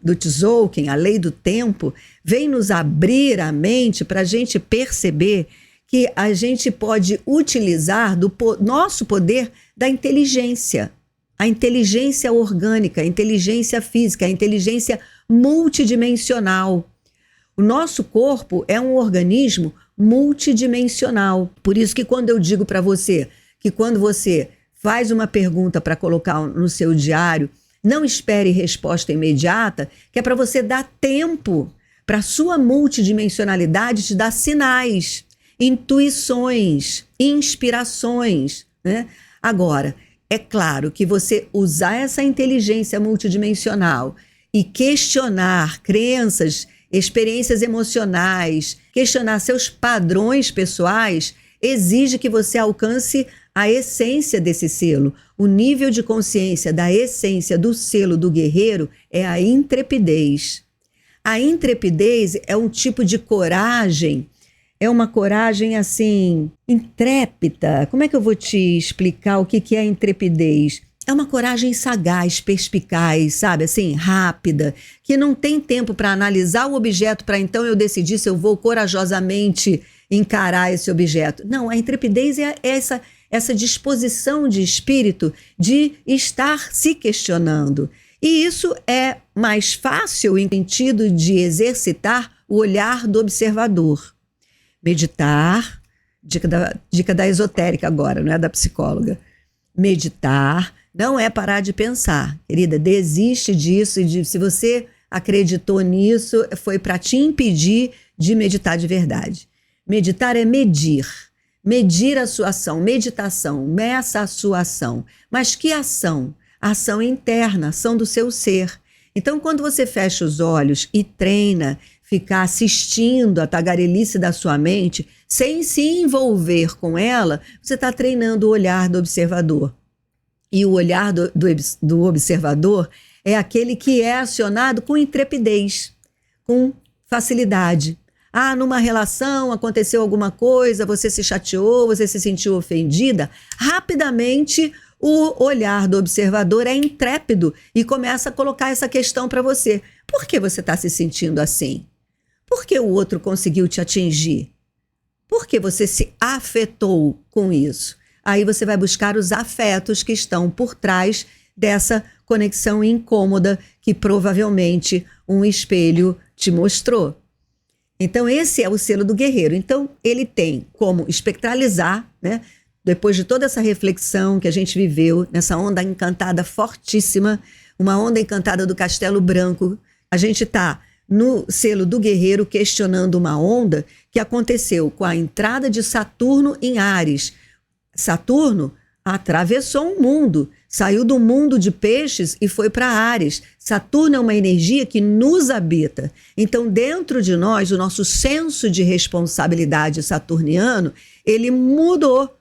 do Tzolk'in, a lei do tempo, vem nos abrir a mente para a gente perceber que a gente pode utilizar do nosso poder da inteligência, a inteligência orgânica, a inteligência física, a inteligência multidimensional. O nosso corpo é um organismo multidimensional. Por isso que quando eu digo para você que quando você faz uma pergunta para colocar no seu diário, não espere resposta imediata, que é para você dar tempo para a sua multidimensionalidade te dar sinais, intuições, inspirações, né? Agora, é claro que você usar essa inteligência multidimensional e questionar crenças, experiências emocionais, questionar seus padrões pessoais, exige que você alcance a essência desse selo. O nível de consciência da essência do selo do guerreiro é a intrepidez. A intrepidez é um tipo de coragem, é uma coragem assim, intrépida. Como é que eu vou te explicar o que é a intrepidez? É uma coragem sagaz, perspicaz, sabe, assim, rápida, que não tem tempo para analisar o objeto para então eu decidir se eu vou corajosamente encarar esse objeto. Não, a intrepidez é essa disposição de espírito de estar se questionando. E isso é mais fácil em sentido de exercitar o olhar do observador. Meditar, dica da esotérica agora, não é da psicóloga. Meditar não é parar de pensar. Querida, desiste disso e se você acreditou nisso, foi para te impedir de meditar de verdade. Meditar é medir. Medir a sua ação, meditação, meça a sua ação. Mas que ação? A ação interna, ação do seu ser. Então, quando você fecha os olhos e treina ficar assistindo a tagarelice da sua mente, sem se envolver com ela, você está treinando o olhar do observador. E o olhar do observador é aquele que é acionado com intrepidez, com facilidade. Ah, numa relação aconteceu alguma coisa, você se chateou, você se sentiu ofendida. Rapidamente, o olhar do observador é intrépido e começa a colocar essa questão para você. Por que você está se sentindo assim? Por que o outro conseguiu te atingir? Por que você se afetou com isso? Aí você vai buscar os afetos que estão por trás dessa conexão incômoda que provavelmente um espelho te mostrou. Então esse é o selo do guerreiro. Então ele tem como espectralizar, né? Depois de toda essa reflexão que a gente viveu, nessa onda encantada fortíssima, uma onda encantada do Castelo Branco, a gente está no selo do guerreiro questionando uma onda que aconteceu com a entrada de Saturno em Áries. Saturno atravessou um mundo, saiu do mundo de peixes e foi para Áries. Saturno é uma energia que nos habita. Então, dentro de nós, o nosso senso de responsabilidade saturniano, ele mudou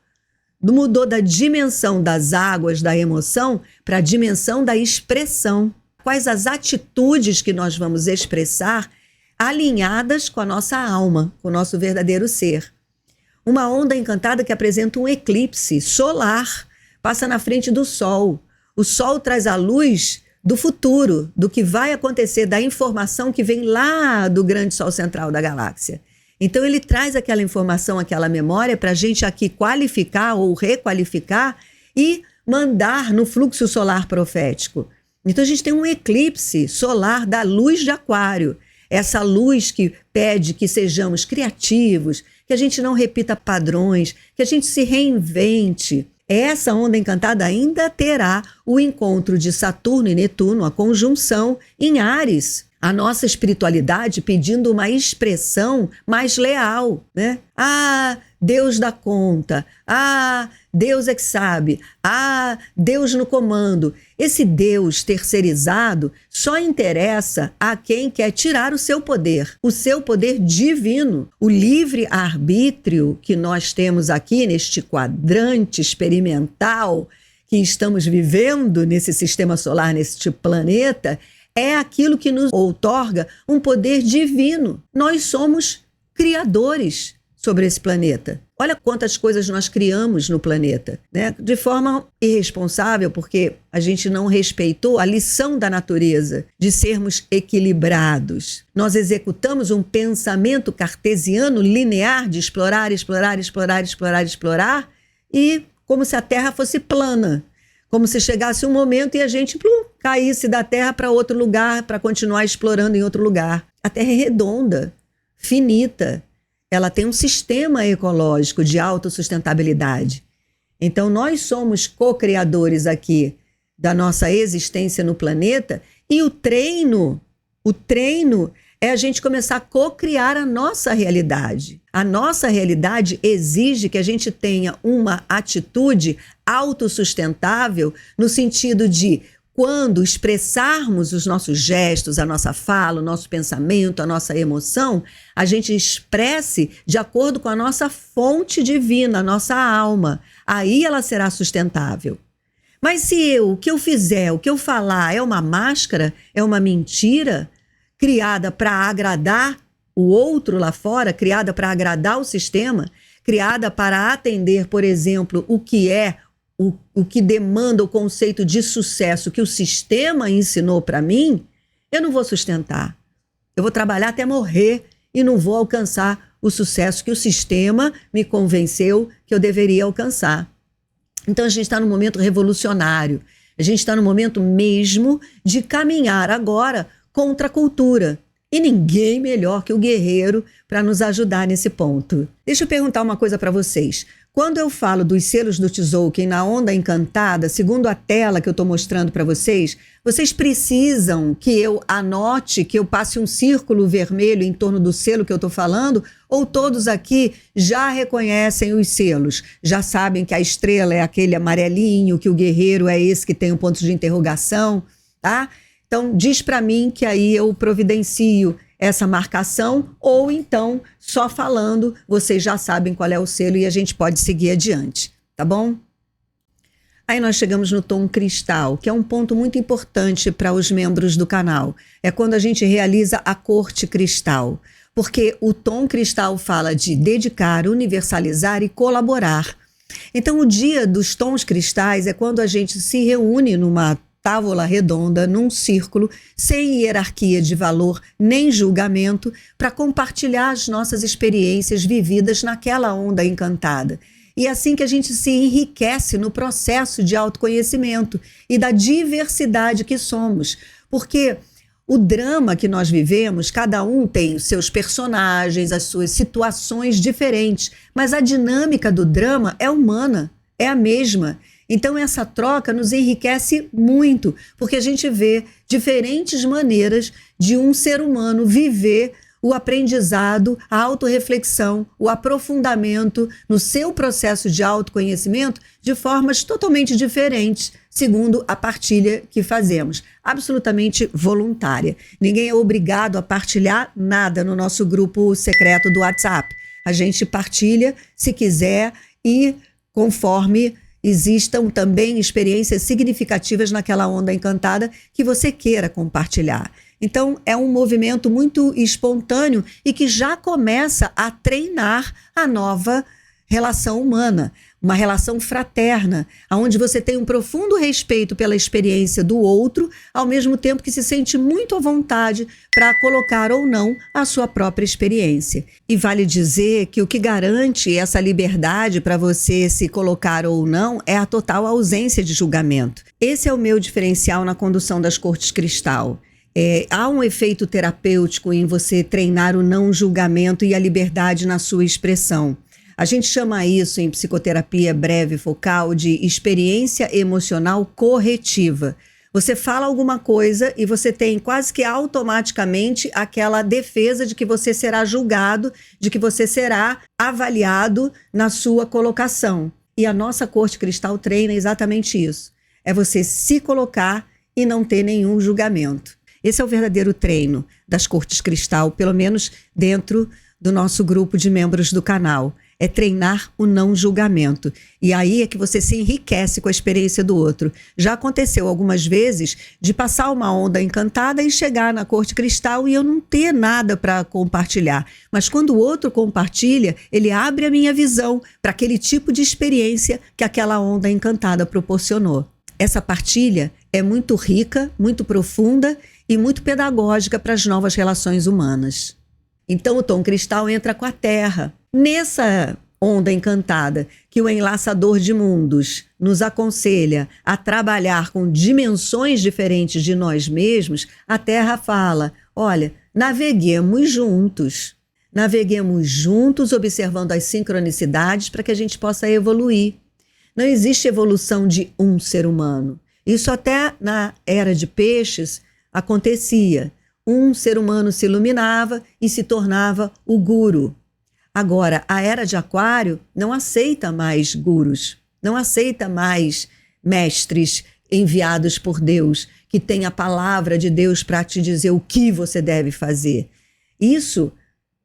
da dimensão das águas, da emoção, para a dimensão da expressão. Quais as atitudes que nós vamos expressar alinhadas com a nossa alma, com o nosso verdadeiro ser. Uma onda encantada que apresenta um eclipse solar, passa na frente do Sol. O Sol traz a luz do futuro, do que vai acontecer, da informação que vem lá do grande Sol central da galáxia. Então ele traz aquela informação, aquela memória para a gente aqui qualificar ou requalificar e mandar no fluxo solar profético. Então a gente tem um eclipse solar da luz de Aquário. Essa luz que pede que sejamos criativos, que a gente não repita padrões, que a gente se reinvente. Essa onda encantada ainda terá o encontro de Saturno e Netuno, a conjunção em Áries. A nossa espiritualidade pedindo uma expressão mais leal, né? Ah, Deus dá conta. Ah, Deus é que sabe. Ah, Deus no comando. Esse Deus terceirizado só interessa a quem quer tirar o seu poder divino. O livre-arbítrio que nós temos aqui neste quadrante experimental que estamos vivendo nesse sistema solar, neste planeta, é aquilo que nos outorga um poder divino. Nós somos criadores sobre esse planeta. Olha quantas coisas nós criamos no planeta, né? De forma irresponsável, porque a gente não respeitou a lição da natureza de sermos equilibrados. Nós executamos um pensamento cartesiano linear de explorar, explorar, explorar, explorar, explorar, e como se a Terra fosse plana. Como se chegasse um momento e a gente caísse da Terra para outro lugar, para continuar explorando em outro lugar. A Terra é redonda, finita. Ela tem um sistema ecológico de autossustentabilidade. Então, nós somos co-criadores aqui da nossa existência no planeta, e o treino é a gente começar a co-criar a nossa realidade. A nossa realidade exige que a gente tenha uma atitude autossustentável no sentido de, quando expressarmos os nossos gestos, a nossa fala, o nosso pensamento, a nossa emoção, a gente expresse de acordo com a nossa fonte divina, a nossa alma. Aí ela será sustentável. Mas se o que eu fizer, o que eu falar é uma máscara, é uma mentira, criada para agradar o outro lá fora, criada para agradar o sistema, criada para atender, por exemplo, o que é o que demanda o conceito de sucesso que o sistema ensinou para mim, eu não vou sustentar. Eu vou trabalhar até morrer e não vou alcançar o sucesso que o sistema me convenceu que eu deveria alcançar. Então a gente está num momento revolucionário. A gente está no momento mesmo de caminhar agora contra a cultura. E ninguém melhor que o guerreiro para nos ajudar nesse ponto. Deixa eu perguntar uma coisa para vocês. Quando eu falo dos selos do Tzolk'in na onda encantada, segundo a tela que eu estou mostrando para vocês, vocês precisam que eu anote, que eu passe um círculo vermelho em torno do selo que eu estou falando? Ou todos aqui já reconhecem os selos? Já sabem que a estrela é aquele amarelinho, que o guerreiro é esse que tem um ponto de interrogação, tá? Então, diz para mim que aí eu providencio essa marcação, ou então, só falando, vocês já sabem qual é o selo e a gente pode seguir adiante, tá bom? Aí nós chegamos no tom cristal, que é um ponto muito importante para os membros do canal. É quando a gente realiza a corte cristal. Porque o tom cristal fala de dedicar, universalizar e colaborar. Então, o dia dos tons cristais é quando a gente se reúne numa távola redonda, num círculo, sem hierarquia de valor nem julgamento, para compartilhar as nossas experiências vividas naquela onda encantada. E é assim que a gente se enriquece no processo de autoconhecimento e da diversidade que somos. Porque o drama que nós vivemos, cada um tem os seus personagens, as suas situações diferentes, mas a dinâmica do drama é humana, é a mesma. Então essa troca nos enriquece muito, porque a gente vê diferentes maneiras de um ser humano viver o aprendizado, a autorreflexão, o aprofundamento no seu processo de autoconhecimento de formas totalmente diferentes, segundo a partilha que fazemos, absolutamente voluntária. Ninguém é obrigado a partilhar nada no nosso grupo secreto do WhatsApp. A gente partilha se quiser e conforme existam também experiências significativas naquela onda encantada que você queira compartilhar. Então, é um movimento muito espontâneo e que já começa a treinar a nova relação humana, uma relação fraterna, onde você tem um profundo respeito pela experiência do outro, ao mesmo tempo que se sente muito à vontade para colocar ou não a sua própria experiência. E vale dizer que o que garante essa liberdade para você se colocar ou não é a total ausência de julgamento. Esse é o meu diferencial na condução das cortes cristal. Há um efeito terapêutico em você treinar o não julgamento e a liberdade na sua expressão. A gente chama isso em psicoterapia breve focal de experiência emocional corretiva. Você fala alguma coisa e você tem quase que automaticamente aquela defesa de que você será julgado, de que você será avaliado na sua colocação. E a nossa corte cristal treina exatamente isso. É você se colocar e não ter nenhum julgamento. Esse é o verdadeiro treino das cortes cristal, pelo menos dentro do nosso grupo de membros do canal. É treinar o não julgamento. E aí é que você se enriquece com a experiência do outro. Já aconteceu algumas vezes de passar uma onda encantada e chegar na corte cristal e eu não ter nada para compartilhar. Mas quando o outro compartilha, ele abre a minha visão para aquele tipo de experiência que aquela onda encantada proporcionou. Essa partilha é muito rica, muito profunda e muito pedagógica para as novas relações humanas. Então o tom cristal entra com a Terra. Nessa onda encantada que o enlaçador de mundos nos aconselha a trabalhar com dimensões diferentes de nós mesmos, a Terra fala, olha, naveguemos juntos. Naveguemos juntos observando as sincronicidades para que a gente possa evoluir. Não existe evolução de um ser humano. Isso até na era de peixes acontecia. Um ser humano se iluminava e se tornava o guru. Agora, a era de Aquário não aceita mais gurus, não aceita mais mestres enviados por Deus, que têm a palavra de Deus para te dizer o que você deve fazer. Isso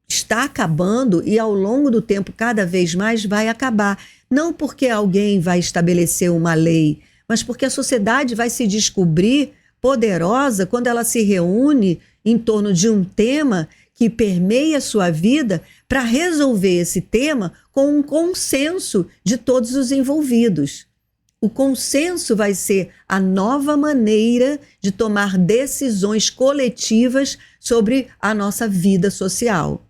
está acabando e ao longo do tempo cada vez mais vai acabar. Não porque alguém vai estabelecer uma lei, mas porque a sociedade vai se descobrir poderosa quando ela se reúne em torno de um tema que permeia a sua vida para resolver esse tema com um consenso de todos os envolvidos. O consenso vai ser a nova maneira de tomar decisões coletivas sobre a nossa vida social.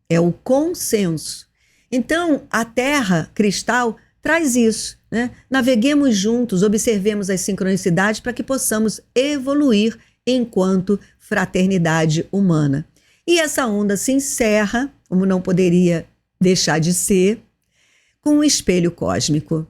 É o consenso. Então, a Terra cristal traz isso, né? Naveguemos juntos, observemos as sincronicidades para que possamos evoluir enquanto fraternidade humana. E essa onda se encerra, como não poderia deixar de ser, com um espelho cósmico.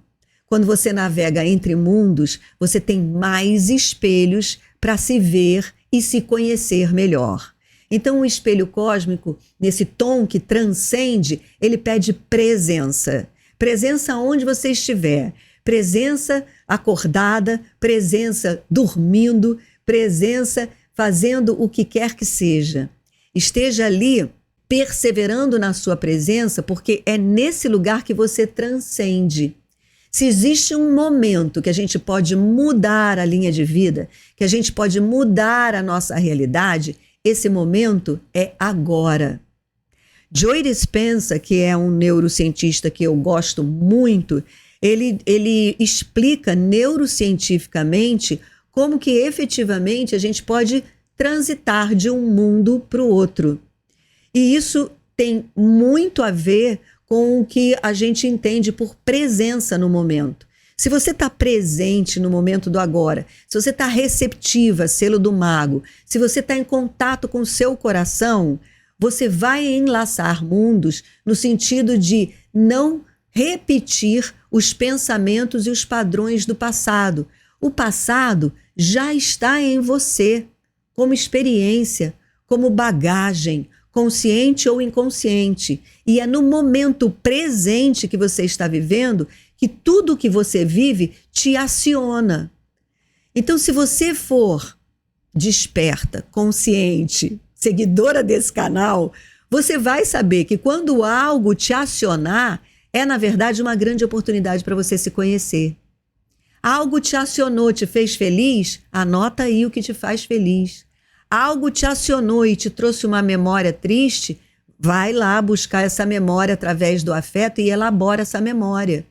Quando você navega entre mundos, você tem mais espelhos para se ver e se conhecer melhor. Então, o espelho cósmico, nesse tom que transcende, ele pede presença. Presença onde você estiver. Presença acordada, presença dormindo, presença fazendo o que quer que seja. Esteja ali perseverando na sua presença, porque é nesse lugar que você transcende. Se existe um momento que a gente pode mudar a linha de vida, que a gente pode mudar a nossa realidade, esse momento é agora. Joe Dispenza, que é um neurocientista que eu gosto muito, ele explica neurocientificamente como que efetivamente a gente pode transitar de um mundo para o outro. E isso tem muito a ver com o que a gente entende por presença no momento. Se você está presente no momento do agora, se você está receptiva, selo do mago, se você está em contato com o seu coração, você vai enlaçar mundos no sentido de não repetir os pensamentos e os padrões do passado. O passado já está em você, como experiência, como bagagem, consciente ou inconsciente. E é no momento presente que você está vivendo que tudo que você vive te aciona. Então, se você for desperta, consciente, seguidora desse canal, você vai saber que quando algo te acionar, é, na verdade, uma grande oportunidade para você se conhecer. Algo te acionou, te fez feliz? Anota aí o que te faz feliz. Algo te acionou e te trouxe uma memória triste? Vai lá buscar essa memória através do afeto e elabora essa memória.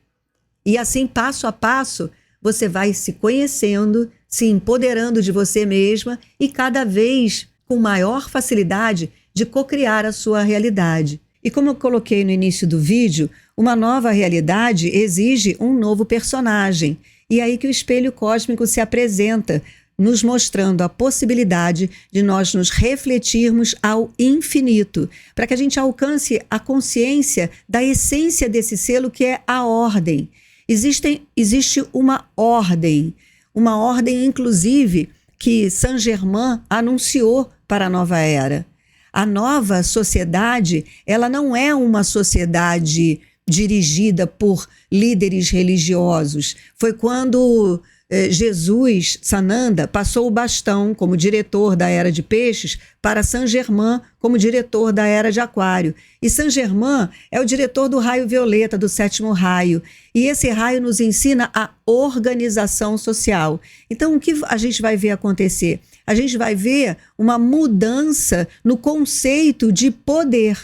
E assim, passo a passo, você vai se conhecendo, se empoderando de você mesma e cada vez com maior facilidade de cocriar a sua realidade. E como eu coloquei no início do vídeo, uma nova realidade exige um novo personagem. E é aí que o espelho cósmico se apresenta, nos mostrando a possibilidade de nós nos refletirmos ao infinito, para que a gente alcance a consciência da essência desse selo que é a ordem. Existe uma ordem inclusive que Saint-Germain anunciou para a nova era. A nova sociedade, ela não é uma sociedade dirigida por líderes religiosos. Foi quando Jesus, Sananda, passou o bastão como diretor da Era de Peixes para Saint-Germain como diretor da Era de Aquário. E Saint-Germain é o diretor do raio violeta, do 7º raio. E esse raio nos ensina a organização social. Então, o que a gente vai ver acontecer? A gente vai ver uma mudança no conceito de poder.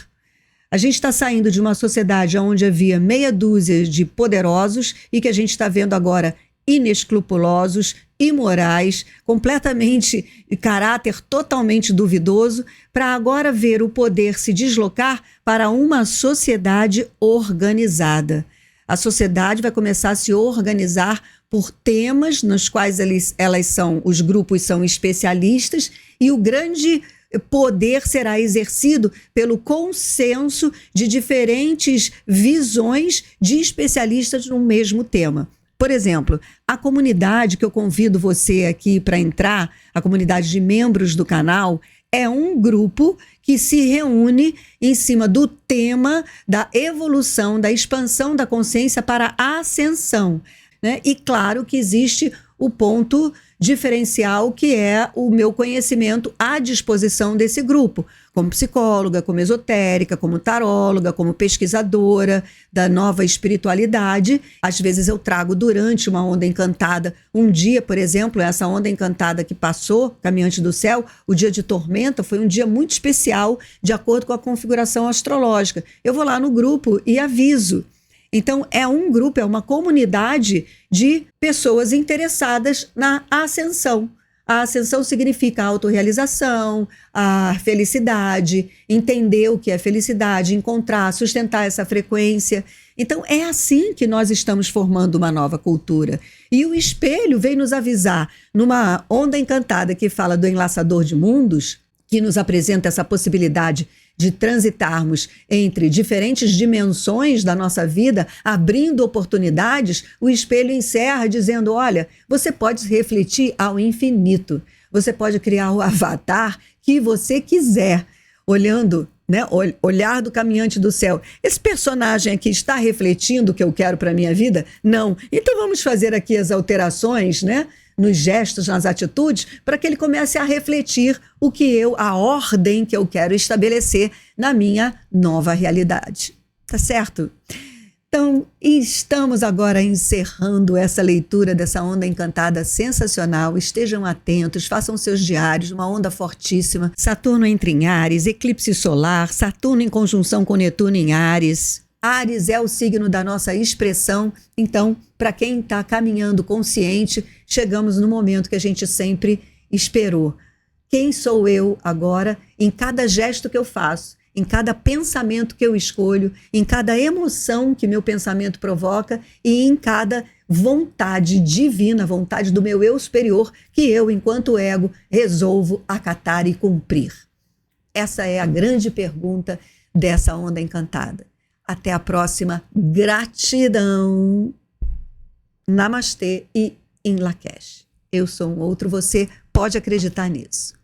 A gente está saindo de uma sociedade onde havia meia dúzia de poderosos e que a gente está vendo agora inescrupulosos, imorais, completamente de caráter totalmente duvidoso, para agora ver o poder se deslocar para uma sociedade organizada. A sociedade vai começar a se organizar por temas nos quais os grupos são especialistas e o grande poder será exercido pelo consenso de diferentes visões de especialistas no mesmo tema. Por exemplo, a comunidade que eu convido você aqui para entrar, a comunidade de membros do canal, é um grupo que se reúne em cima do tema da evolução, da expansão da consciência para a ascensão, né? E claro que existe o ponto diferencial que é o meu conhecimento à disposição desse grupo, como psicóloga, como esotérica, como taróloga, como pesquisadora da nova espiritualidade. Às vezes eu trago durante uma onda encantada, um dia, por exemplo, essa onda encantada que passou, Caminhante do Céu, o dia de tormenta, foi um dia muito especial, de acordo com a configuração astrológica. Eu vou lá no grupo e aviso. Então, é um grupo, é uma comunidade de pessoas interessadas na ascensão. A ascensão significa a autorrealização, a felicidade, entender o que é felicidade, encontrar, sustentar essa frequência. Então, é assim que nós estamos formando uma nova cultura. E o espelho vem nos avisar, numa onda encantada que fala do enlaçador de mundos, que nos apresenta essa possibilidade de transitarmos entre diferentes dimensões da nossa vida, abrindo oportunidades. O espelho encerra dizendo, olha, você pode refletir ao infinito, você pode criar o avatar que você quiser, olhando, né, olhar do Caminhante do Céu. Esse personagem aqui está refletindo o que eu quero para a minha vida? Não. Então vamos fazer aqui as alterações, né, nos gestos, nas atitudes, para que ele comece a refletir a ordem que eu quero estabelecer na minha nova realidade. Tá certo? Então, estamos agora encerrando essa leitura dessa onda encantada sensacional. Estejam atentos, façam seus diários, uma onda fortíssima. Saturno entra em Áries, eclipse solar, Saturno em conjunção com Netuno em Áries. Áries é o signo da nossa expressão. Então, para quem está caminhando consciente, chegamos no momento que a gente sempre esperou. Quem sou eu agora em cada gesto que eu faço? Em cada pensamento que eu escolho, em cada emoção que meu pensamento provoca e em cada vontade divina, vontade do meu eu superior, que eu, enquanto ego, resolvo acatar e cumprir. Essa é a grande pergunta dessa onda encantada. Até a próxima. Gratidão. Namastê e em Lakesh. Eu sou um outro você, pode acreditar nisso.